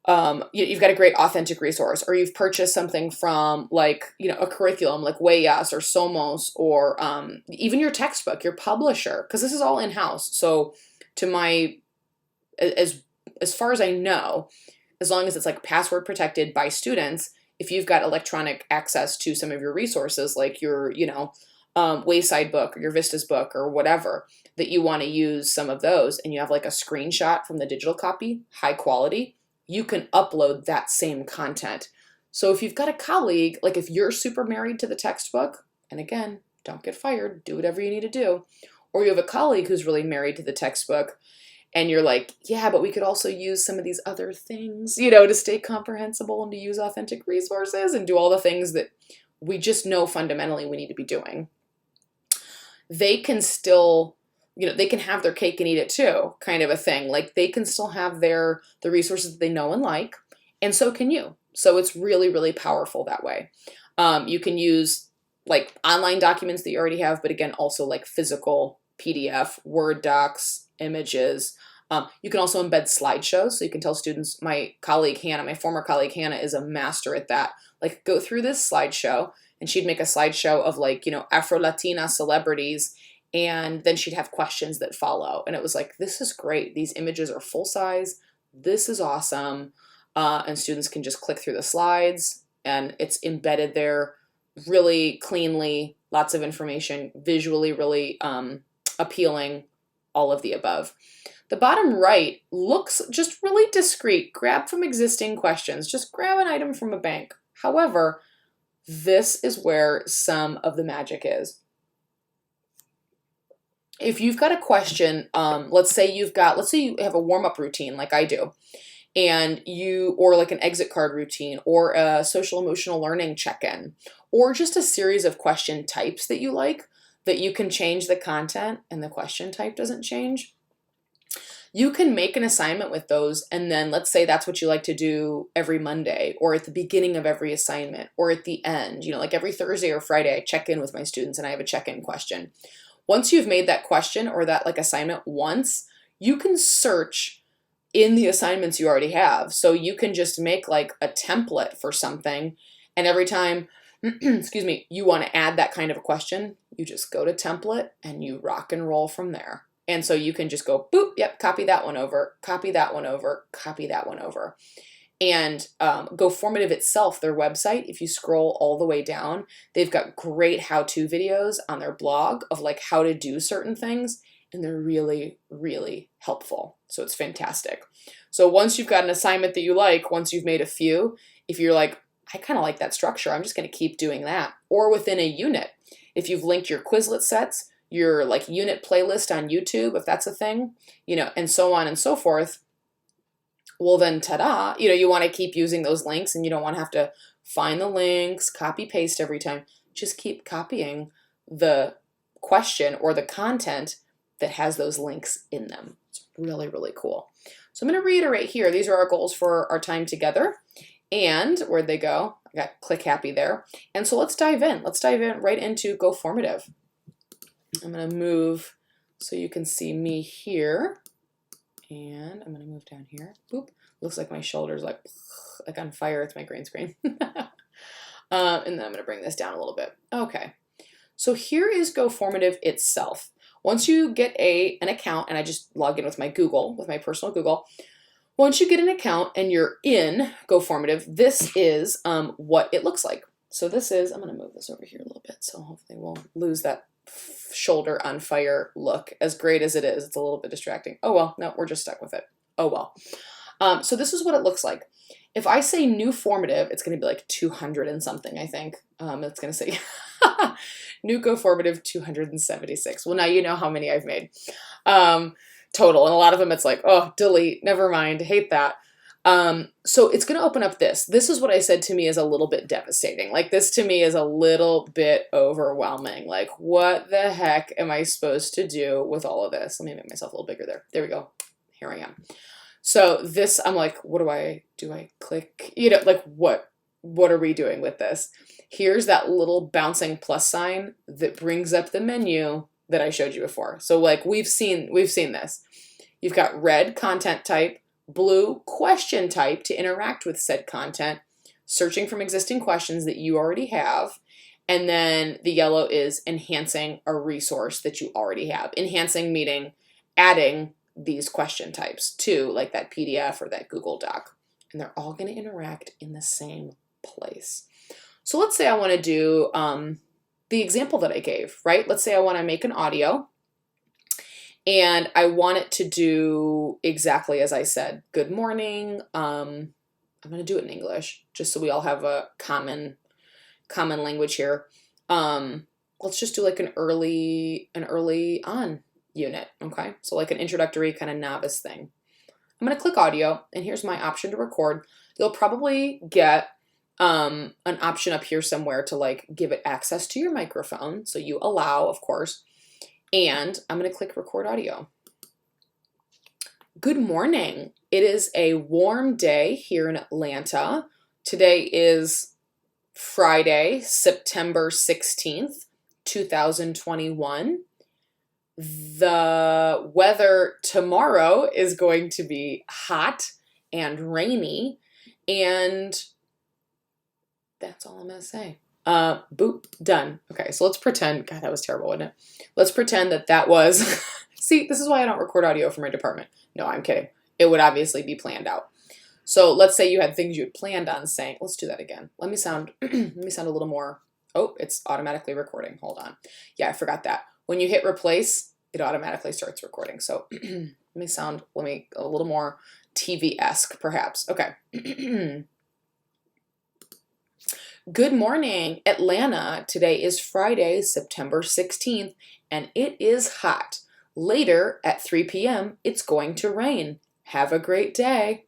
you've got a great authentic resource, or you've purchased something from like, a curriculum like Wayas or Somos, or even your textbook, your publisher, because this is all in-house. So as far as I know, as long as it's like password protected by students, if you've got electronic access to some of your resources, like your, Wayside book or your Vistas book or whatever, that you want to use some of those, and you have like a screenshot from the digital copy, high quality, you can upload that same content. So if you've got a colleague, like if you're super married to the textbook, and again, don't get fired, do whatever you need to do, or you have a colleague who's really married to the textbook, and you're like, yeah, but we could also use some of these other things, to stay comprehensible and to use authentic resources and do all the things that we just know fundamentally we need to be doing. They can still, they can have their cake and eat it too, kind of a thing. Like they can still have the resources that they know and like, and so can you. So it's really, really powerful that way. You can use like online documents that you already have, but again, also like physical PDF, Word docs, images. You can also embed slideshows. So you can tell students, my former colleague Hannah is a master at that. Like go through this slideshow, and she'd make a slideshow of like, Afro-Latina celebrities, and then she'd have questions that follow. And it was like, this is great. These images are full size. This is awesome. And students can just click through the slides, and it's embedded there really cleanly, lots of information, visually really appealing, all of the above. The bottom right looks just really discreet. Grab from existing questions. Just grab an item from a bank. However, this is where some of the magic is. If you've got a question, let's say you have a warm-up routine like I do, or like an exit card routine, or a social emotional learning check-in, or just a series of question types that you like, that you can change the content and the question type doesn't change. You can make an assignment with those, and then let's say that's what you like to do every Monday, or at the beginning of every assignment, or at the end. Like every Thursday or Friday, I check in with my students and I have a check-in question. Once you've made that question or that like assignment once, you can search in the assignments you already have. So you can just make like a template for something, and every time, excuse me, you want to add that kind of a question, you just go to template and you rock and roll from there. And so you can just go, boop, yep, copy that one over, copy that one over, copy that one over. And GoFormative itself, their website, if you scroll all the way down, they've got great how-to videos on their blog of like how to do certain things. And they're really, really helpful. So it's fantastic. So once you've got an assignment that you like, once you've made a few, if you're like, I kind of like that structure, I'm just going to keep doing that. Or within a unit, if you've linked your Quizlet sets, your like unit playlist on YouTube, if that's a thing, and so on and so forth, well then ta-da, you want to keep using those links, and you don't want to have to find the links, copy paste every time. Just keep copying the question or the content that has those links in them. It's really, really cool. So I'm going to reiterate here. These are our goals for our time together. And where'd they go? I got click happy there. And so let's dive in. Let's dive in right into GoFormative. I'm going to move so you can see me here. And I'm going to move down here. Boop. Looks like my shoulder's like on fire. It's my green screen. And then I'm going to bring this down a little bit. Okay. So here is GoFormative itself. Once you get an account, and I just log in with my Google, with my personal Google. Once you get an account and you're in GoFormative, this is what it looks like. So this is, I'm going to move this over here a little bit, so hopefully we'll lose that shoulder on fire look. As great as it is, it's a little bit distracting. Oh well, no, we're just stuck with it. Oh well. So this is what it looks like. If I say new formative, it's going to be like 200 and something, I think. It's going to say new GoFormative 276. Well, now you know how many I've made total. And a lot of them, it's like, oh, delete, never mind, hate that. So it's going to open up this. This is what I said to me is a little bit devastating. Like this to me is a little bit overwhelming. Like what the heck am I supposed to do with all of this? Let me make myself a little bigger there. There we go. Here I am. So this, I'm like, what do I click? You know, like what are we doing with this? Here's that little bouncing plus sign that brings up the menu that I showed you before. So like we've seen this. You've got red content type, blue question type to interact with said content, searching from existing questions that you already have, and then the yellow is enhancing a resource that you already have. Enhancing meaning adding these question types to like that PDF or that Google Doc, and they're all going to interact in the same place. So let's say I want to do the example that I gave, right? Let's say I want to make an audio and I want it to do exactly as I said. Good morning. I'm going to do it in English just so we all have a common language here. Let's just do like an early on unit. Okay. So like an introductory kind of novice thing. I'm going to click audio and here's my option to record. You'll probably get an option up here somewhere to like give it access to your microphone. So you allow, of course, and I'm going to click record audio. Good morning. It is a warm day here in Atlanta. Today is Friday, September 16th, 2021. The weather tomorrow is going to be hot and rainy, and that's all I'm going to say. Boop, done. Okay, so let's pretend, God, that was terrible, wasn't it? Let's pretend that was, see, this is why I don't record audio for my department. No, I'm kidding. It would obviously be planned out. So let's say you had things you had planned on saying. Let's do that again. Let me sound a little more. Oh, it's automatically recording. Hold on. Yeah, I forgot that. When you hit replace, it automatically starts recording. So let me a little more TV-esque perhaps. Okay. Good morning, Atlanta. Today is Friday, September 16th, and it is hot. Later at 3 p.m., it's going to rain. Have a great day.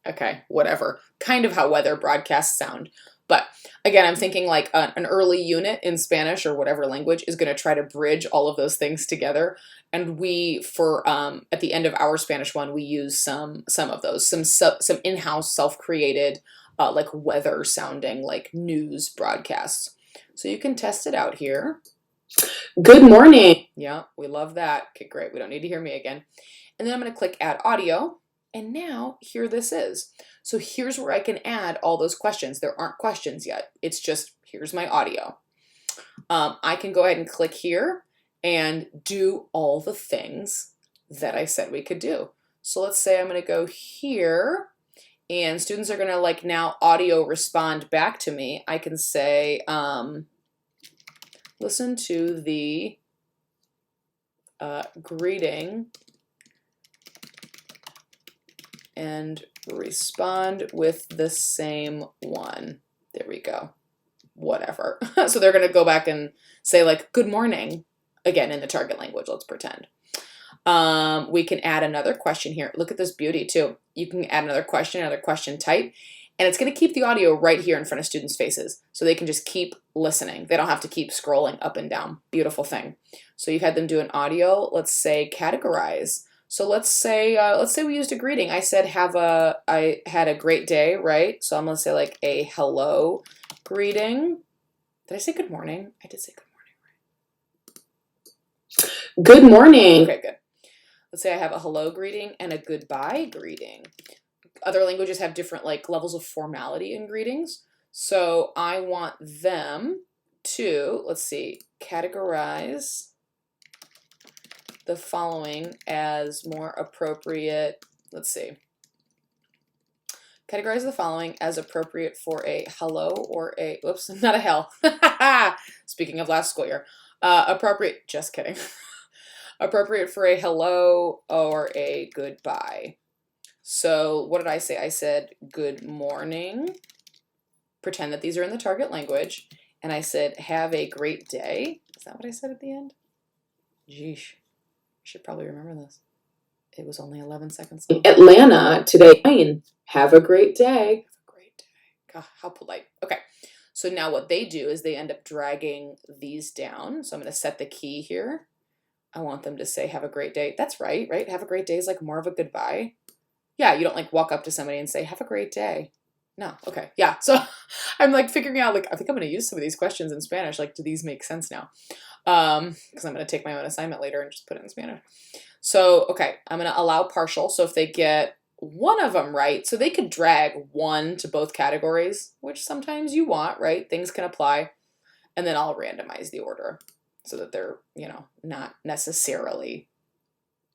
Okay, whatever. Kind of how weather broadcasts sound. But again, I'm thinking like an early unit in Spanish or whatever language is going to try to bridge all of those things together. And we, at the end of our Spanish one, we use some of those, some in-house self-created like weather sounding like news broadcasts. So you can test it out here. Good morning. Yeah, we love that. Okay, great. We don't need to hear me again. And then I'm going to click add audio. And now here this is. So here's where I can add all those questions. There aren't questions yet. It's just, here's my audio. I can go ahead and click here and do all the things that I said we could do. So let's say I'm going to go here and students are going to like now audio respond back to me. I can say, listen to the greeting and respond with the same one. There we go. Whatever. So they're going to go back and say like, good morning, again in the target language, let's pretend. We can add another question here. Look at this beauty too. You can add another question type, and it's going to keep the audio right here in front of students' faces. So they can just keep listening. They don't have to keep scrolling up and down. Beautiful thing. So you've had them do an audio. Let's say categorize. So let's say we used a greeting. I said, I had a great day, right? So I'm going to say like a hello greeting. Did I say good morning? I did say good morning, right? Good morning. Okay, good. Let's say I have a hello greeting and a goodbye greeting. Other languages have different like levels of formality in greetings. So I want them to, let's see, categorize the following as more appropriate. Let's see. Categorize the following as appropriate for a hello or a, whoops, not a hell. Speaking of last school year. Appropriate, just kidding. Appropriate for a hello or a goodbye. So what did I say? I said good morning. Pretend that these are in the target language. And I said, have a great day. Is that what I said at the end? Geesh. I should probably remember this. It was only 11 seconds long. Atlanta today. Have a great day. Have a great day. God, how polite. Okay. So now what they do is they end up dragging these down. So I'm going to set the key here. I want them to say, have a great day. That's right, right? Have a great day is like more of a goodbye. Yeah, you don't like walk up to somebody and say, have a great day. No. Okay. Yeah. So I'm like figuring out, like, I think I'm going to use some of these questions in Spanish. Like, do these make sense now? Because I'm going to take my own assignment later and just put it in Spanish. So, okay, I'm going to allow partial. So if they get one of them right, so they could drag one to both categories, which sometimes you want, right? Things can apply. And then I'll randomize the order so that they're, not necessarily.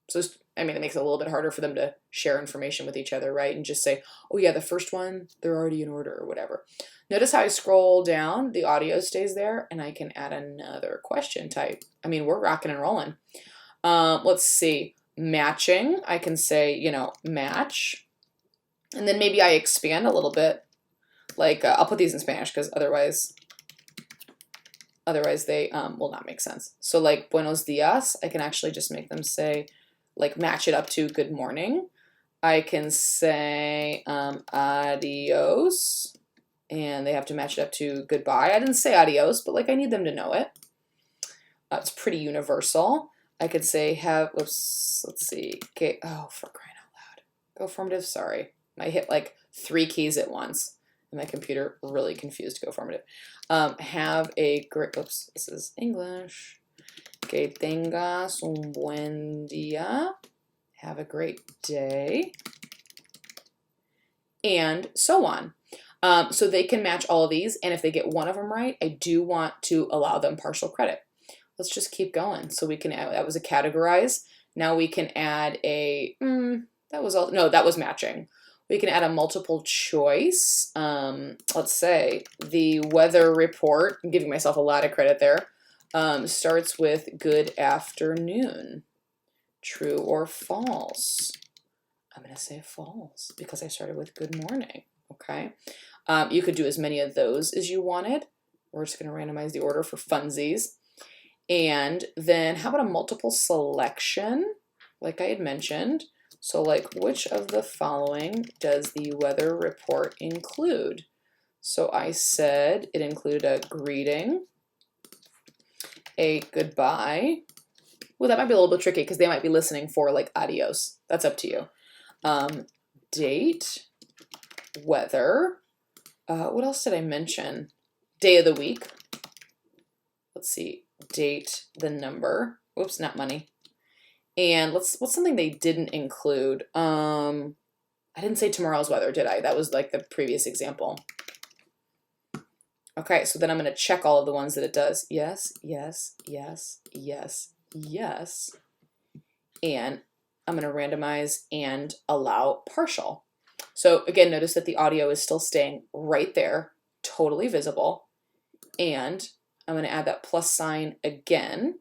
So, I mean, it makes it a little bit harder for them to share information with each other, right? And just say, oh yeah, the first one, they're already in order or whatever. Notice how I scroll down, the audio stays there, and I can add another question type. I mean, we're rocking and rolling. Let's see, matching. I can say, match. And then maybe I expand a little bit. Like, I'll put these in Spanish because otherwise they will not make sense. So like, buenos dias, I can actually just make them say, like, match it up to good morning. I can say adios, and they have to match it up to goodbye. I didn't say adios, but like I need them to know it. It's pretty universal. I could say let's see. Okay, oh, for crying out loud. GoFormative, sorry. I hit like 3 keys at once, and my computer really confused GoFormative. Have a great, oops, this is English. Que tengas un buen día. Have a great day. And so on. So they can match all of these, and if they get one of them right, I do want to allow them partial credit. Let's just keep going. So we can add, that was a categorize. Now we can add a, that was matching. We can add a multiple choice. Let's say the weather report, I'm giving myself a lot of credit there, starts with good afternoon. True or false? I'm going to say false because I started with good morning. Okay. You could do as many of those as you wanted. We're just going to randomize the order for funsies. And then how about a multiple selection, like I had mentioned? So like, which of the following does the weather report include? So I said it included a greeting, a goodbye. Well, that might be a little bit tricky because they might be listening for like adios. That's up to you. Date, weather. What else did I mention? Day of the week. Let's see. Date, the number. Whoops, not money. And what's something they didn't include? I didn't say tomorrow's weather, did I? That was like the previous example. Okay, so then I'm going to check all of the ones that it does. Yes, yes, yes, yes, yes. And I'm going to randomize and allow partial. So again, notice that the audio is still staying right there, totally visible. And I'm going to add that plus sign again.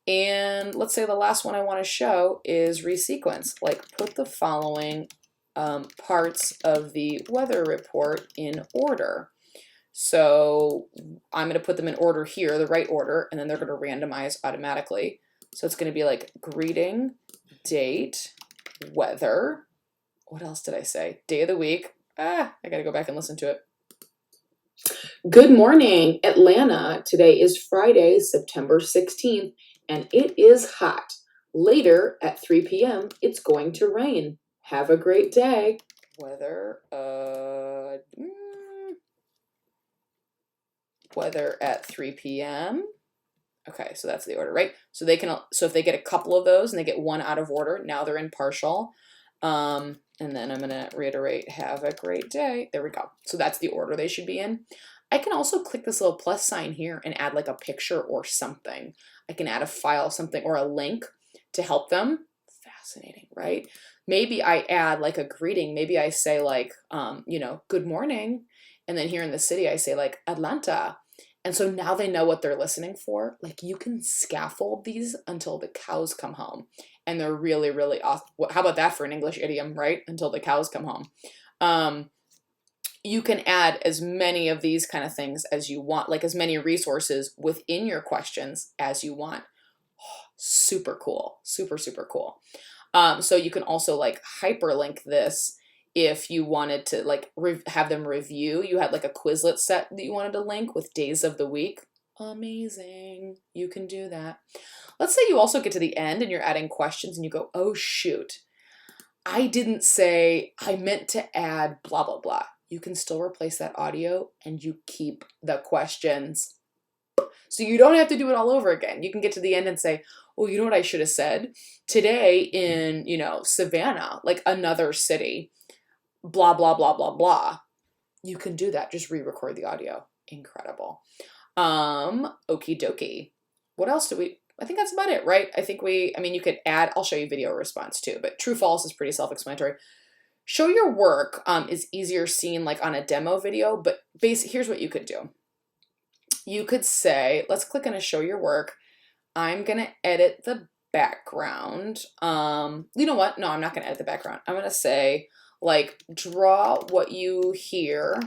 And let's say the last one I want to show is resequence, like put the following parts of the weather report in order. So I'm going to put them in order here, the right order, and then they're going to randomize automatically. So it's going to be like greeting, date, weather. What else did I say? Day of the week. I got to go back and listen to it. Good morning, Atlanta. Today is Friday, September 16th, and it is hot. Later at 3 p.m., it's going to rain. Have a great day. Weather, weather at 3 p.m. Okay, so that's the order, right? So if they get a couple of those and they get one out of order, now they're in partial. And then I'm going to reiterate, have a great day. There we go. So that's the order they should be in. I can also click this little plus sign here and add like a picture or something. I can add a file, something, or a link to help them. Fascinating, right? Maybe I add like a greeting. Maybe I say like, good morning. And then here in the city, I say like Atlanta. And so now they know what they're listening for. Like you can scaffold these until the cows come home. And they're really, really awesome. How about that for an English idiom, right? Until the cows come home. You can add as many of these kind of things as you want, like as many resources within your questions as you want. Oh, super cool. Super, super cool. So you can also like hyperlink this if you wanted to like have them review. You had like a Quizlet set that you wanted to link with days of the week. Amazing. You can do that. Let's say you also get to the end and you're adding questions and you go, oh shoot, I didn't say, I meant to add blah, blah, blah. You can still replace that audio and you keep the questions. So you don't have to do it all over again. You can get to the end and say, oh, you know what I should have said? Today in, Savannah, like another city, blah, blah, blah, blah, blah. You can do that. Just re-record the audio. Incredible. Okie dokie. What else I think that's about it, right? You could add, I'll show you video response too, but true false is pretty self-explanatory. Show your work is easier seen like on a demo video, but here's what you could do. You could say, let's click on a show your work. I'm going to edit the background. You know what? No, I'm not going to edit the background. I'm going to say, like, draw what you hear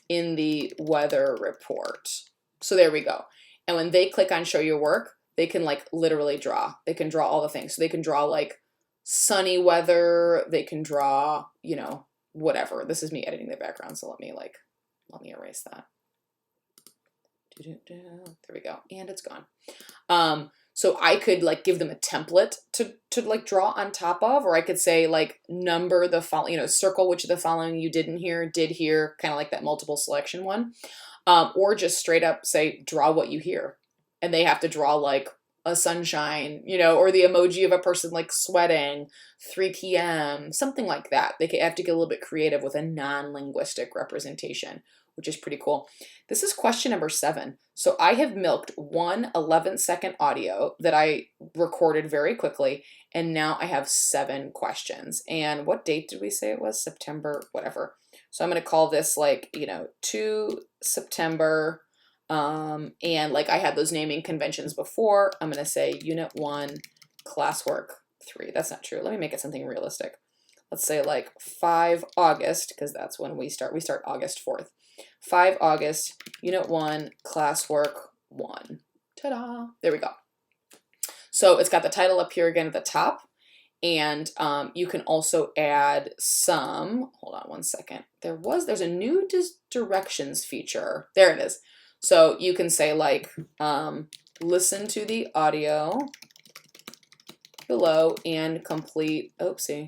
in the weather report. So there we go. And when they click on show your work, they can like literally draw. They can draw all the things. So they can draw like sunny weather. They can draw, whatever. This is me editing the background. So let me erase that. There we go. And it's gone. So I could like give them a template to like draw on top of, or I could say like number the following, circle which of the following you did hear, kind of like that multiple selection one. Or just straight up say, draw what you hear. And they have to draw like a sunshine, or the emoji of a person like sweating, 3 p.m., something like that. They have to get a little bit creative with a non-linguistic representation, which is pretty cool. This is question number 7. So I have milked one 11-second audio that I recorded very quickly, and now I have 7 questions. And what date did we say it was? September, whatever. So I'm going to call this like, 2 September. And like I had those naming conventions before, I'm going to say Unit 1, Classwork 3. That's not true. Let me make it something realistic. Let's say like 5 August, because that's when we start. We start August 4th. 5 August, Unit 1, Classwork 1. Ta-da! There we go. So it's got the title up here again at the top. And you can also add some, hold on one second. There's a new directions feature. There it is. So you can say like, listen to the audio below and complete the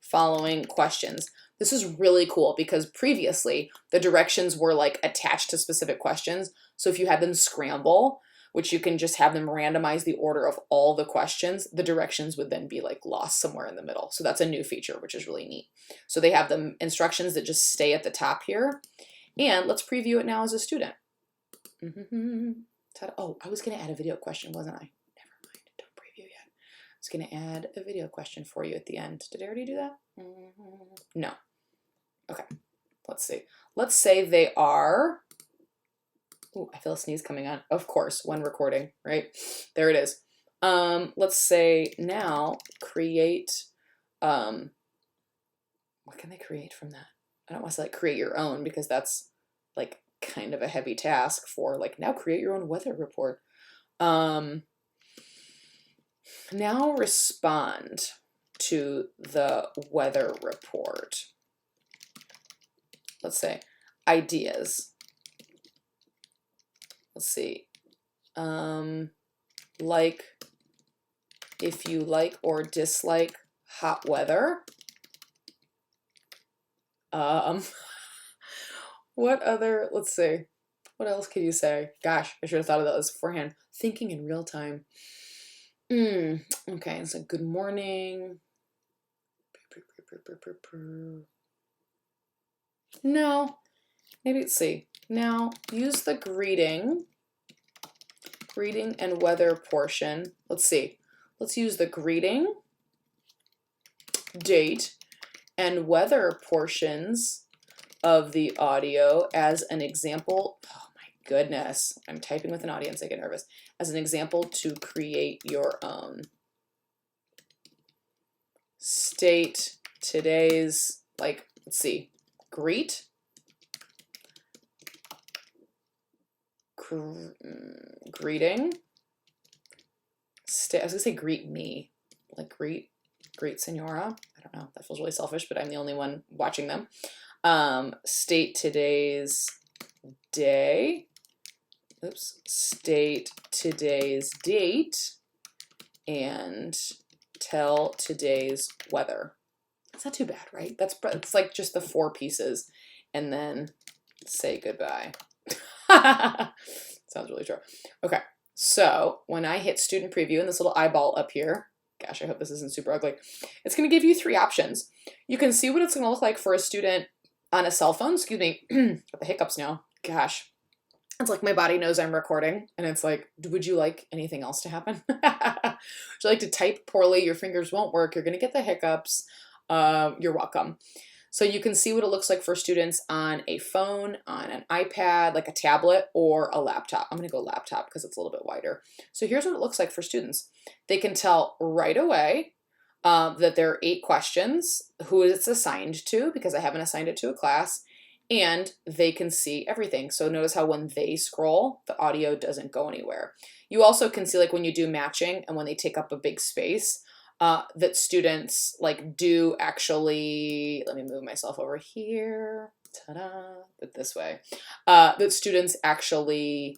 following questions. This is really cool because previously the directions were like attached to specific questions. So if you had them scramble, which you can just have them randomize the order of all the questions, the directions would then be like lost somewhere in the middle. So that's a new feature, which is really neat. So they have the instructions that just stay at the top here. And let's preview it now as a student. Oh, I was going to add a video question, wasn't I? Never mind. Don't preview yet. I was going to add a video question for you at the end. Did I already do that? No. Okay. Let's see. Let's say they are... Ooh, I feel a sneeze coming on. Of course, when recording, right? There it is. Let's say now create... what can they create from that? I don't want to say like create your own because that's like kind of a heavy task for like now create your own weather report. Now respond to the weather report. Let's say ideas. Let's see. Like if you like or dislike hot weather. What other, let's see, what else can you say? Gosh, I should have thought of those beforehand. Thinking in real time. Okay, so good morning. No, maybe let's see. Now use the greeting and weather portion. Let's see. Let's use the greeting, date, and weather portions of the audio as an example. Oh my goodness. I'm typing with an audience. I get nervous. As an example to create your own. State today's, like, let's see, greeting, I was gonna say greet me, like greet Senora. I don't know. That feels really selfish, but I'm the only one watching them. State today's day. Oops. State today's date and tell today's weather. It's not too bad, right? It's like just the 4 pieces, and then say goodbye. Sounds really true. Okay, so when I hit student preview and this little eyeball up here, gosh, I hope this isn't super ugly. It's going to give you 3 options. You can see what it's going to look like for a student on a cell phone. Excuse me, got the hiccups now. Gosh, it's like my body knows I'm recording, and it's like, would you like anything else to happen? Would you like to type poorly? Your fingers won't work. You're going to get the hiccups. You're welcome. So you can see what it looks like for students on a phone, on an iPad, like a tablet, or a laptop. I'm going to go laptop because it's a little bit wider. So here's what it looks like for students. They can tell right away that there are 8 questions, who it's assigned to, because I haven't assigned it to a class, and they can see everything. So notice how when they scroll, the audio doesn't go anywhere. You also can see, like, when you do matching and when they take up a big space, that students like do actually, let me move myself over here, ta-da, but this way, that students actually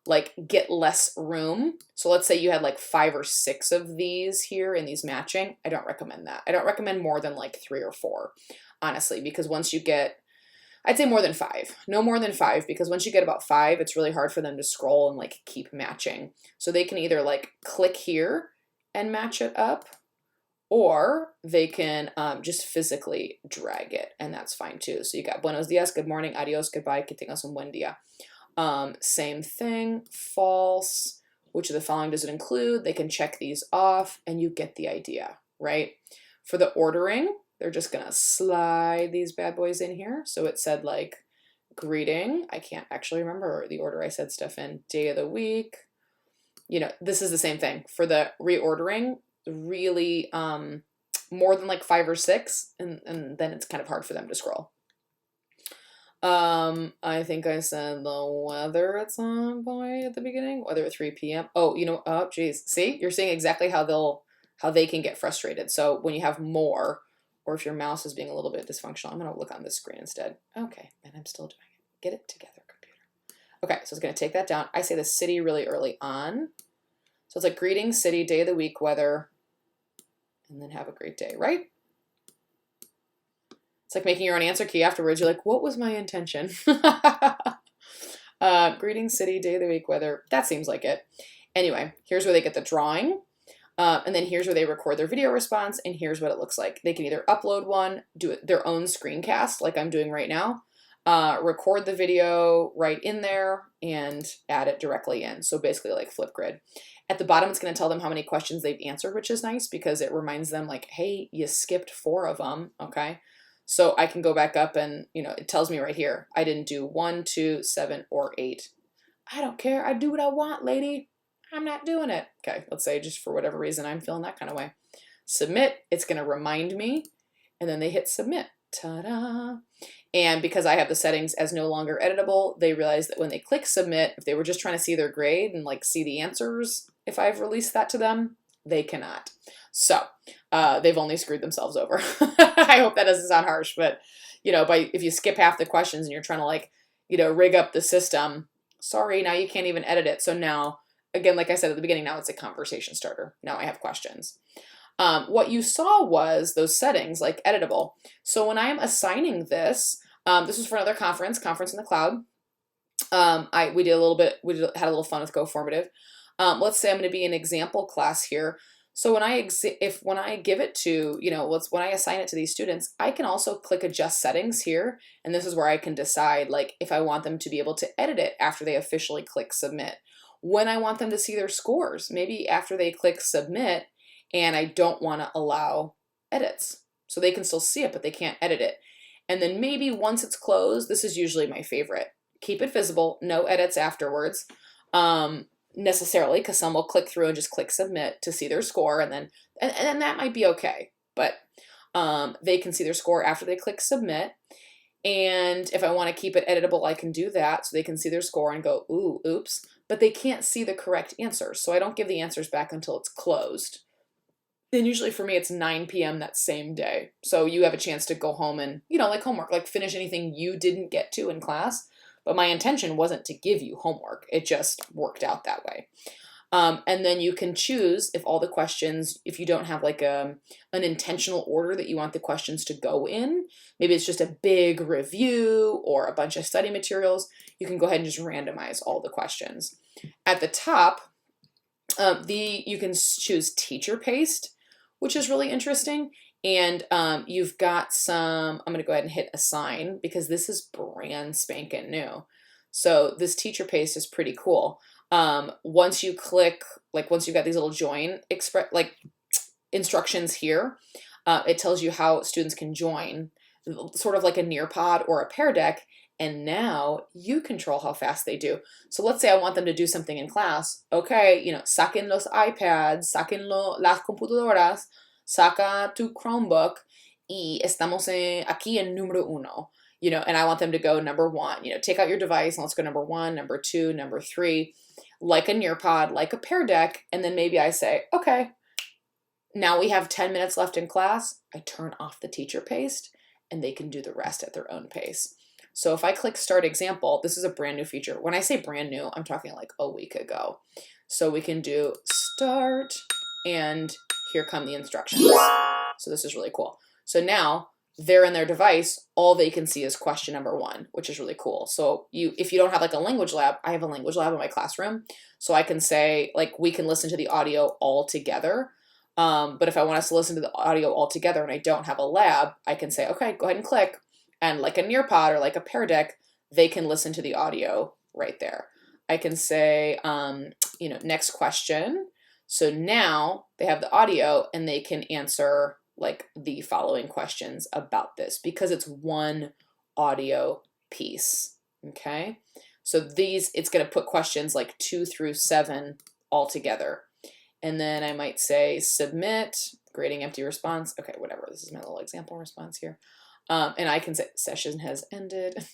like get less room. So let's say you had like 5 or 6 of these here in these matching. I don't recommend that. I don't recommend more than like 3 or 4, honestly, because once you get, I'd say more than 5, no more than 5, because once you get about 5, it's really hard for them to scroll and like keep matching. So they can either like click here and match it up, or they can just physically drag it, and that's fine too. So you got buenos dias, good morning, adios, goodbye, que tengas un buen día. Same thing, false, which of the following does it include? They can check these off, and you get the idea, right? For the ordering, they're just gonna slide these bad boys in here. So it said like greeting. I can't actually remember the order I said stuff in. Day of the week. You know, this is the same thing. For the reordering, really more than like 5 or 6, and then it's kind of hard for them to scroll. I think I said the weather at some point at the beginning, weather at 3 p.m. Oh, you know, oh geez, see, you're seeing exactly how they can get frustrated. So when you have more, or if your mouse is being a little bit dysfunctional, I'm going to look on this screen instead. Okay, and I'm still doing it. Get it together, computer. Okay, so it's going to take that down. I say the city really early on. So it's like greeting, city, day of the week, weather, and then have a great day, right? It's like making your own answer key afterwards. You're like, what was my intention? Greeting, city, day of the week, weather. That seems like it. Anyway, here's where they get the drawing. And then here's where they record their video response, and here's what it looks like. They can either upload one, do their own screencast like I'm doing right now, record the video right in there, and add it directly in. So basically like Flipgrid. At the bottom, it's going to tell them how many questions they've answered, which is nice because it reminds them like, hey, you skipped 4 of them, okay? So I can go back up and, you know, it tells me right here, I didn't do 1, 2, 7, or 8. I don't care. I do what I want, lady. I'm not doing it. Okay, let's say just for whatever reason I'm feeling that kind of way. Submit, it's going to remind me, and then they hit submit. Ta-da! And because I have the settings as no longer editable, they realize that when they click submit, if they were just trying to see their grade and like see the answers, if I've released that to them, they cannot. So they've only screwed themselves over. I hope that doesn't sound harsh, but you know, if you skip half the questions and you're trying to like, you know, rig up the system, sorry, now you can't even edit it. So now, again, like I said at the beginning, now it's a conversation starter. Now I have questions. What you saw was those settings, like editable. So when I'm assigning this, this was for another conference in the cloud. We had a little fun with GoFormative. Let's say I'm going to be an example class here. So when I give it to, you know, when I assign it to these students, I can also click adjust settings here. And this is where I can decide like if I want them to be able to edit it after they officially click submit. When I want them to see their scores, maybe after they click submit, and I don't want to allow edits. So they can still see it, but they can't edit it. And then maybe once it's closed, this is usually my favorite. Keep it visible, no edits afterwards, necessarily, because some will click through and just click submit to see their score, and then that might be okay. But they can see their score after they click submit. And if I want to keep it editable, I can do that, so they can see their score and go, ooh, oops. but they can't see the correct answers. So I don't give the answers back until it's closed. And usually for me, it's 9 p.m. that same day. So you have a chance to go home and, like homework, like finish anything you didn't get to in class. But my intention wasn't to give you homework. It just worked out that way. And then you can choose if all the questions, if you don't have like an intentional order that you want the questions to go in, maybe it's just a big review or a bunch of study materials, you can go ahead and just randomize all the questions. At the top, you can choose teacher paced, which is really interesting. And you've got I'm going to go ahead and hit assign because this is brand spanking new. So this teacher paced is pretty cool. Once you click, once you've got these little join instructions here, it tells you how students can join, sort of like a Nearpod or a Pear Deck. And now you control how fast they do. So let's say I want them to do something in class. Okay, saquen los iPads, saquen las computadoras, saca tu Chromebook, y estamos aquí en número uno. And I want them to go number 1. Take out your device and let's go number 1, number 2, number 3, like a Nearpod, like a Pear Deck. And then maybe I say, okay, now we have 10 minutes left in class. I turn off the teacher paced and they can do the rest at their own pace. So if I click start example, this is a brand new feature. When I say brand new, I'm talking like a week ago. So we can do start and here come the instructions. So this is really cool. So now they're in their device, all they can see is question number 1, which is really cool. So if you don't have like a language lab, I have a language lab in my classroom. So I can say we can listen to the audio all together. But if I want us to listen to the audio all together and I don't have a lab, I can say, okay, go ahead and click. And like a Nearpod or like a Pear Deck, they can listen to the audio right there. I can say, next question. So now they have the audio and they can answer the following questions about this because it's one audio piece. Okay. So it's going to put questions 2 through 7 all together. And then I might say submit, grading empty response. Okay, whatever. This is my little example response here. And I can say session has ended.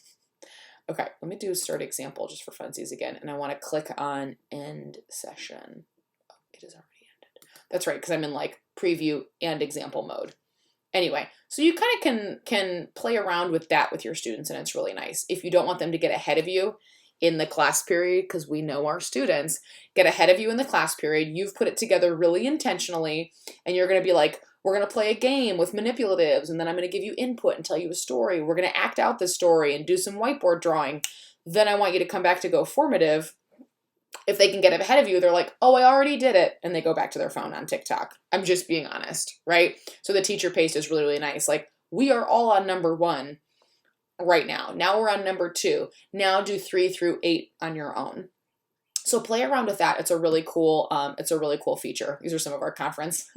Okay, let me do a start example just for funsies again. And I want to click on end session. Oh, it is already ended. That's right, because I'm in preview and example mode. Anyway, so you kind of can play around with that with your students, and it's really nice. If you don't want them to get ahead of you in the class period, because we know our students get ahead of you in the class period, you've put it together really intentionally, and you're going to be like, we're going to play a game with manipulatives, and then I'm going to give you input and tell you a story. We're going to act out the story and do some whiteboard drawing. Then I want you to come back to GoFormative. If they can get ahead of you, they're like, oh, I already did it. And they go back to their phone on TikTok. I'm just being honest, right? So the teacher pace is really, really nice. We are all on number 1 right now. Now we're on number 2. Now do 3 through 8 on your own. So play around with that. It's a really cool feature. These are some of our conference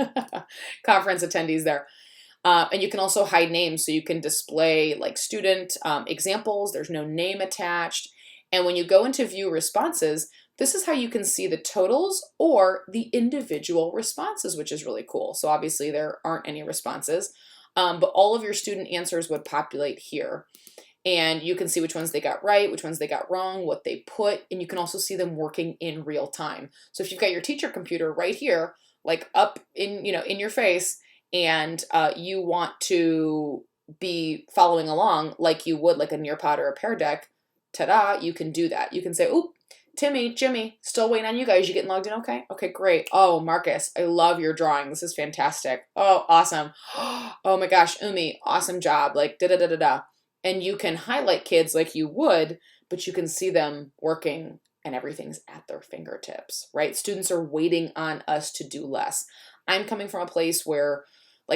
attendees there. And you can also hide names, so you can display student examples. There's no name attached. And when you go into view responses, this is how you can see the totals or the individual responses, which is really cool. So obviously there aren't any responses, but all of your student answers would populate here. And you can see which ones they got right, which ones they got wrong, what they put, and you can also see them working in real time. So if you've got your teacher computer right here, up in your face, and you want to be following along like you would a Nearpod or a Pear Deck, ta-da, you can do that. You can say, oop, Timmy, Jimmy, still waiting on you guys. You getting logged in okay? Okay, great. Oh, Marcus, I love your drawing. This is fantastic. Oh, awesome. Oh my gosh, Umi, awesome job. Da-da-da-da-da. And you can highlight kids like you would, but you can see them working and everything's at their fingertips, right? Students are waiting on us to do less. I'm coming from a place where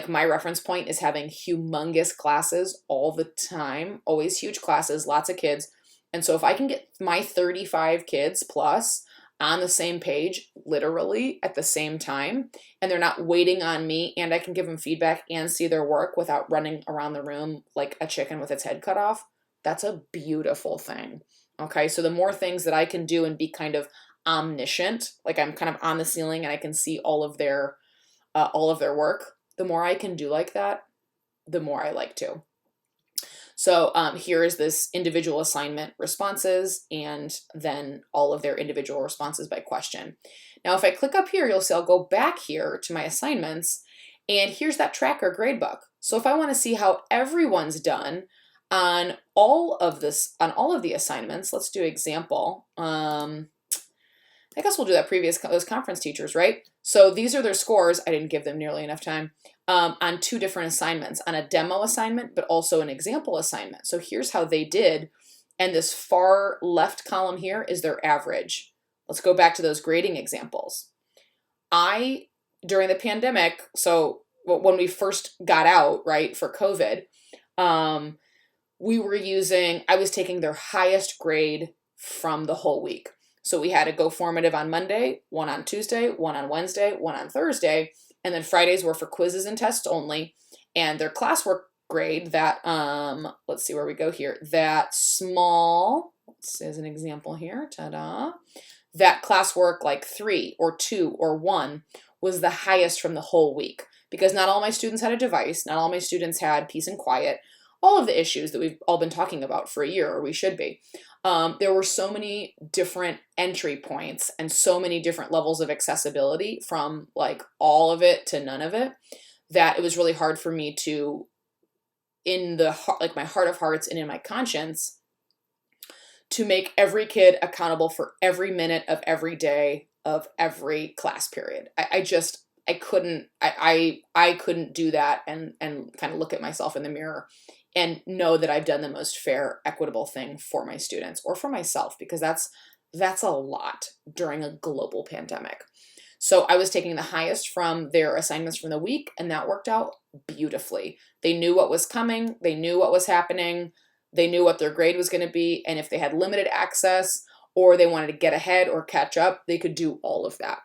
my reference point is having humongous classes all the time, always huge classes, lots of kids. And so if I can get my 35 kids plus on the same page, literally at the same time, and they're not waiting on me, and I can give them feedback and see their work without running around the room like a chicken with its head cut off, that's a beautiful thing. Okay, so the more things that I can do and be kind of omniscient, I'm kind of on the ceiling and I can see all of their work, the more I can do like that, the more I like to. So here is this individual assignment responses and then all of their individual responses by question. Now, if I click up here, you'll see I'll go back here to my assignments and here's that tracker gradebook. So if I want to see how everyone's done on all of the assignments, let's do example. I guess we'll do that those conference teachers, right? So these are their scores. I didn't give them nearly enough time on 2 different assignments, on a demo assignment, but also an example assignment. So here's how they did. And this far left column here is their average. Let's go back to those grading examples. During the pandemic, so when we first got out, right, for COVID, I was taking their highest grade from the whole week. So we had a GoFormative on Monday, one on Tuesday, one on Wednesday, one on Thursday, and then Fridays were for quizzes and tests only. And their classwork grade, that, let's see where we go here, that small, let's say as an example here, ta-da, that classwork like 3 or 2 or 1 was the highest from the whole week because not all my students had a device, not all my students had peace and quiet, all of the issues that we've all been talking about for a year, or we should be. There were so many different entry points and so many different levels of accessibility from like all of it to none of it that it was really hard for me to, in the like my heart of hearts and in my conscience, to make every kid accountable for every minute of every day of every class period. I couldn't do that and kind of look at myself in the mirror and know that I've done the most fair, equitable thing for my students or for myself, because that's a lot during a global pandemic. So I was taking the highest from their assignments from the week, and that worked out beautifully. They knew what was coming. They knew what was happening. They knew what their grade was going to be. And if they had limited access or they wanted to get ahead or catch up, they could do all of that.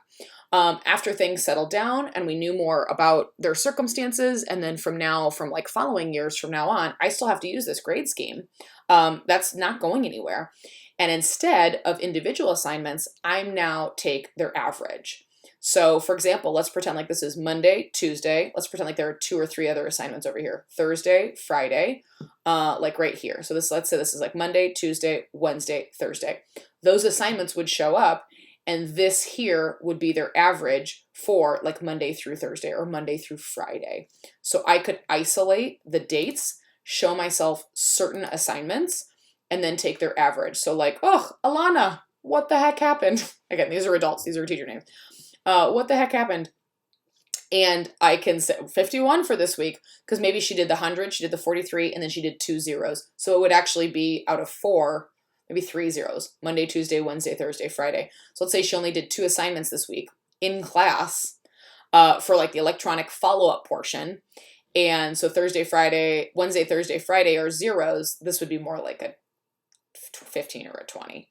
After things settled down and we knew more about their circumstances, and then from like following years from now on, I still have to use this grade scheme. That's not going anywhere. And instead of individual assignments, I'm now take their average. So for example, let's pretend like this is Monday, Tuesday. Let's pretend like there are 2 or 3 other assignments over here. Thursday, Friday, like right here. So let's say this is like Monday, Tuesday, Wednesday, Thursday. Those assignments would show up, and this here would be their average for like Monday through Thursday or Monday through Friday. So I could isolate the dates, show myself certain assignments, and then take their average. So like, oh, Alana, what the heck happened? Again, these are adults. These are teacher names. What the heck happened? And I can say 51 for this week because maybe she did the 100, she did the 43, and then she did 2 zeros. So it would actually be out of 4, maybe 3 zeros, Monday, Tuesday, Wednesday, Thursday, Friday. So let's say she only did 2 assignments this week in class for like the electronic follow-up portion. And so Wednesday, Thursday, Friday are zeros. This would be more like a 15 or a 20.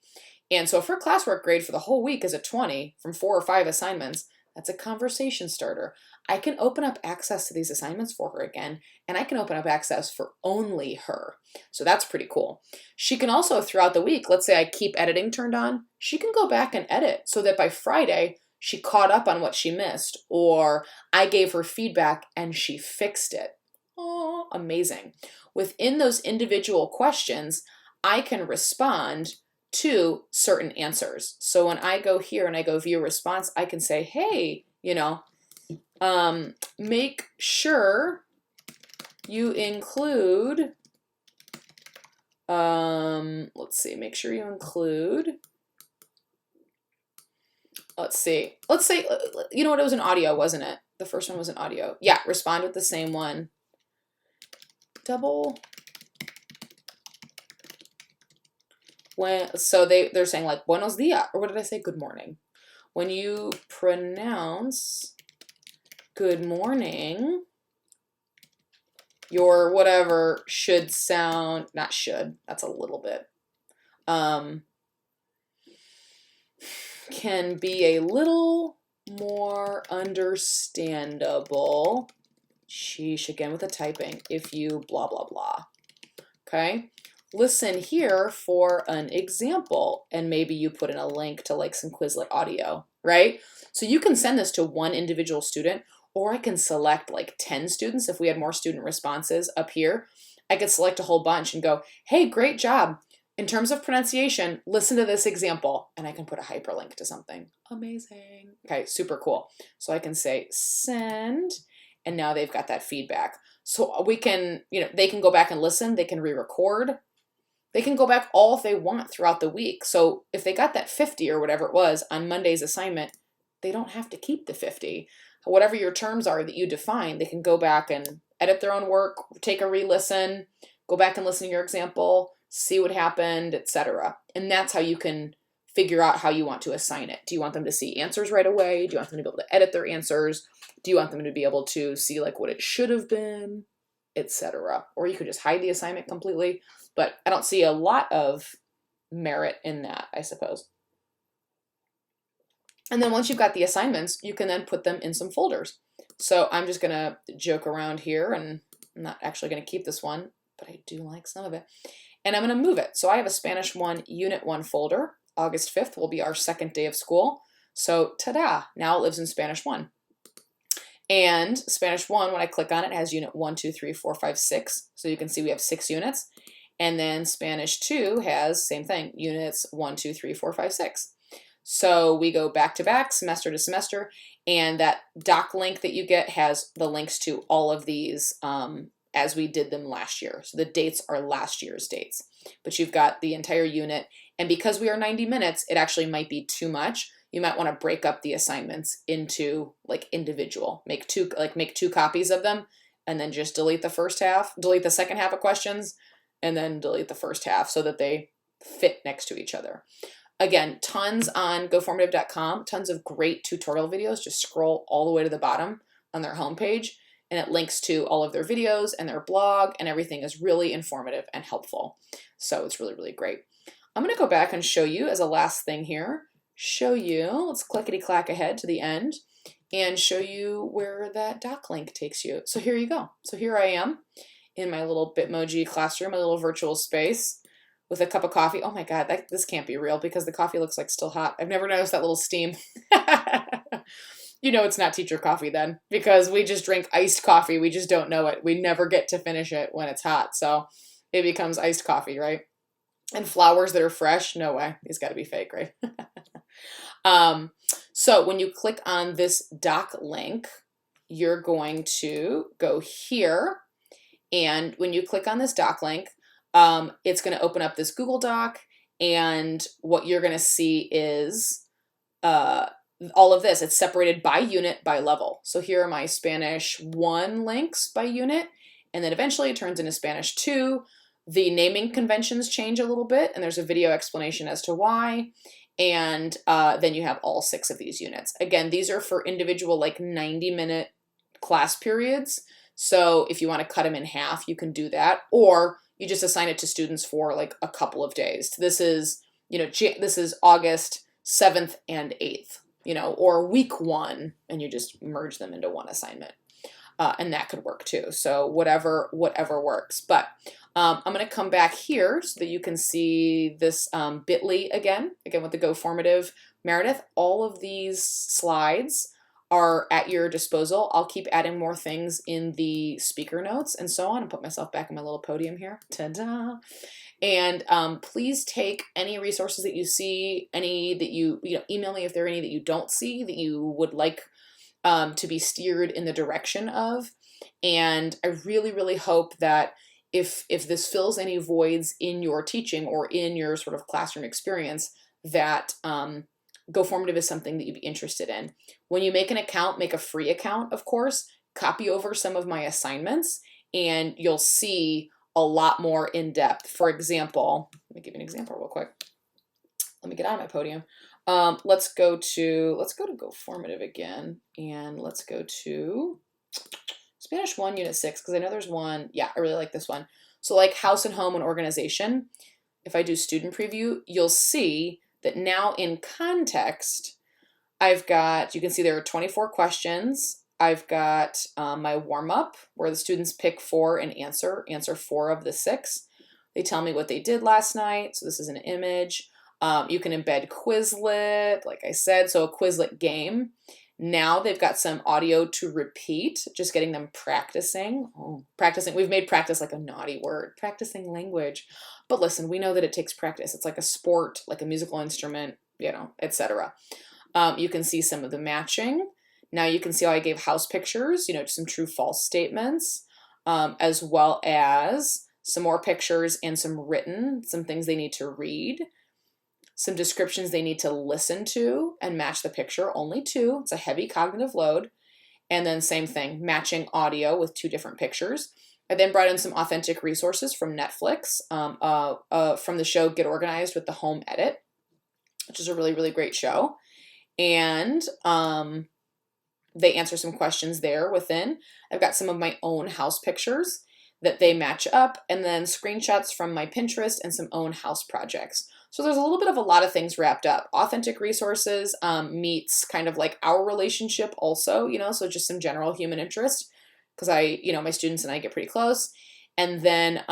And so if her classwork grade for the whole week is a 20 from 4 or 5 assignments, that's a conversation starter. I can open up access to these assignments for her again, and I can open up access for only her. So that's pretty cool. She can also, throughout the week, let's say I keep editing turned on, she can go back and edit so that by Friday, she caught up on what she missed, or I gave her feedback and she fixed it. Oh, amazing. Within those individual questions, I can respond to certain answers. So when I go here and I go view response, I can say, hey, make sure you include, let's see, make sure you include, let's say, you know what, it was an audio, wasn't it? The first one was an audio. Yeah, respond with the same one. So they're saying like buenos dias, or what did I say? Good morning. When you pronounce good morning, your whatever should sound, not should, that's a little bit, can be a little more understandable. Sheesh, again with the typing, if you blah, blah, blah. Okay. Listen here for an example, and maybe you put in a link to like some Quizlet audio, right? So you can send this to one individual student, or I can select like 10 students if we had more student responses up here. I could select a whole bunch and go, hey, great job. In terms of pronunciation, listen to this example. And I can put a hyperlink to something. Amazing. Okay, super cool. So I can say send, and now they've got that feedback. So we can, they can go back and listen. They can re-record. They can go back all if they want throughout the week. So if they got that 50 or whatever it was on Monday's assignment, they don't have to keep the 50. Whatever your terms are that you define, they can go back and edit their own work, take a re-listen, go back and listen to your example, see what happened, etc. And that's how you can figure out how you want to assign it. Do you want them to see answers right away? Do you want them to be able to edit their answers? Do you want them to be able to see like what it should have been, etc.? Or you could just hide the assignment completely. But I don't see a lot of merit in that, I suppose. And then once you've got the assignments, you can then put them in some folders. So I'm just going to joke around here, and I'm not actually going to keep this one, but I do like some of it. And I'm going to move it. So I have a Spanish 1 Unit 1 folder. August 5th will be our second day of school. So ta-da, now it lives in Spanish 1. And Spanish 1, when I click on it, has Unit 1, 2, 3, 4, 5, 6. So you can see we have 6 units. And then Spanish 2 has, same thing, units 1, 2, 3, 4, 5, 6. So we go back to back, semester to semester, and that doc link that you get has the links to all of these as we did them last year. So the dates are last year's dates. But you've got the entire unit. And because we are 90 minutes, it actually might be too much. You might want to break up the assignments into like individual. Make two copies of them, and then just delete the first half, delete the second half of questions, and then delete the first half so that they fit next to each other. Again, tons on GoFormative.com, tons of great tutorial videos. Just scroll all the way to the bottom on their homepage, and it links to all of their videos and their blog, and everything is really informative and helpful. So it's really, really great. I'm going to go back and show you as a last thing here, let's clickety-clack ahead to the end, and show you where that doc link takes you. So here you go. So here I am in my little Bitmoji classroom, my little virtual space with a cup of coffee. Oh my God, this can't be real because the coffee looks like still hot. I've never noticed that little steam. You know it's not teacher coffee then, because we just drink iced coffee. We just don't know it. We never get to finish it when it's hot. So it becomes iced coffee, right? And flowers that are fresh, no way. These got to be fake, right? So when you click on this doc link, you're going to go here. And when you click on this doc link, it's going to open up this Google Doc. And what you're going to see is all of this. It's separated by unit, by level. So here are my Spanish 1 links by unit. And then eventually it turns into Spanish 2. The naming conventions change a little bit, and there's a video explanation as to why. And then you have all 6 of these units. Again, these are for individual like 90-minute class periods. So if you want to cut them in half, you can do that. Or you just assign it to students for like a couple of days. This is, this is August 7th and 8th, or week 1, and you just merge them into one assignment. And that could work too. So whatever works. But I'm going to come back here so that you can see this bit.ly again with the GoFormative Meredith. All of these slides are at your disposal. I'll keep adding more things in the speaker notes and so on, and put myself back on my little podium here. Ta-da! And please take any resources that you see, any that you email me if there are any that you don't see that you would like to be steered in the direction of. And I really, really hope that if this fills any voids in your teaching or in your sort of classroom experience, that GoFormative is something that you'd be interested in. When you make an account, make a free account, of course, copy over some of my assignments, and you'll see a lot more in depth. For example, let me give you an example real quick. Let me get out of my podium. Let's go to GoFormative again, and let's go to Spanish 1, Unit 6, because I know there's one. Yeah, I really like this one. So like house and home and organization, if I do student preview, you'll see that now in context, I've got, you can see there are 24 questions. I've got my warm-up where the students pick 4 and answer 4 of the 6. They tell me what they did last night. So this is an image. You can embed Quizlet, like I said, so a Quizlet game. Now they've got some audio to repeat, just getting them practicing. Oh, practicing. We've made practice like a naughty word, practicing language. But listen, we know that it takes practice. It's like a sport, like a musical instrument, etc. You can see some of the matching. Now you can see how I gave house pictures, some true false statements, as well as some more pictures and some things they need to read, some descriptions they need to listen to and match the picture, only two. It's a heavy cognitive load. And then same thing, matching audio with two different pictures. I then brought in some authentic resources from Netflix, from the show Get Organized with the Home Edit, which is a really, really great show. And they answer some questions there within. I've got some of my own house pictures that they match up, and then screenshots from my Pinterest and some own house projects. So there's a little bit of a lot of things wrapped up. Authentic resources meets kind of like our relationship also, so just some general human interest, because my students and I get pretty close. And then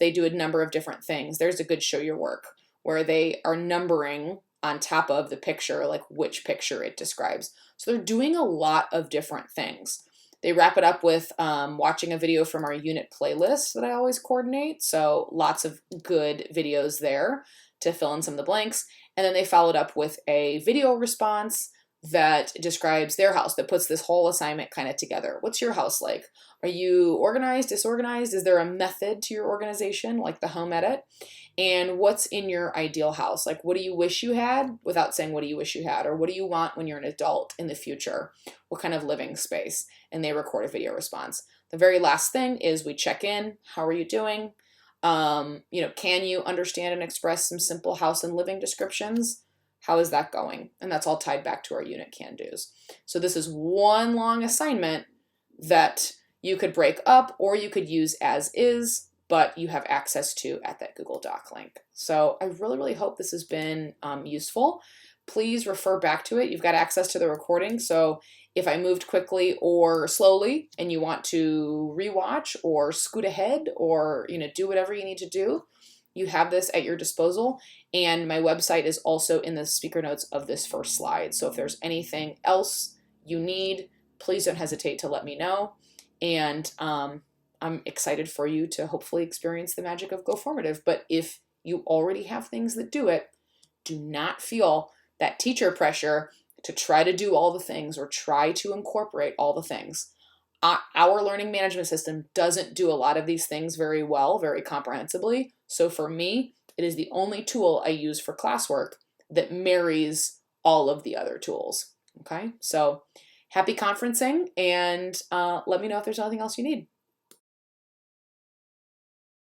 they do a number of different things. There's a good show your work where they are numbering on top of the picture, like which picture it describes. So they're doing a lot of different things. They wrap it up with watching a video from our unit playlist that I always coordinate. So lots of good videos there to fill in some of the blanks. And then they followed up with a video response that describes their house, that puts this whole assignment kind of together. What's your house like? Are you organized, disorganized? Is there a method to your organization, like the home edit? And what's in your ideal house? Like, what do you wish you had, without saying what do you wish you had? Or what do you want when you're an adult in the future? What kind of living space? And they record a video response. The very last thing is we check in. How are you doing? Can you understand and express some simple house and living descriptions? How is that going? And that's all tied back to our unit can-dos. So this is one long assignment that you could break up or you could use as is, but you have access to at that Google Doc link. So I really, really hope this has been useful. Please refer back to it. You've got access to the recording. So if I moved quickly or slowly and you want to rewatch or scoot ahead or do whatever you need to do, you have this at your disposal. And my website is also in the speaker notes of this first slide. So if there's anything else you need, please don't hesitate to let me know. And I'm excited for you to hopefully experience the magic of GoFormative. But if you already have things that do it, do not feel that teacher pressure to try to do all the things or try to incorporate all the things. Our learning management system doesn't do a lot of these things very well, very comprehensively. So for me, it is the only tool I use for classwork that marries all of the other tools. Okay, so happy conferencing, and let me know if there's anything else you need.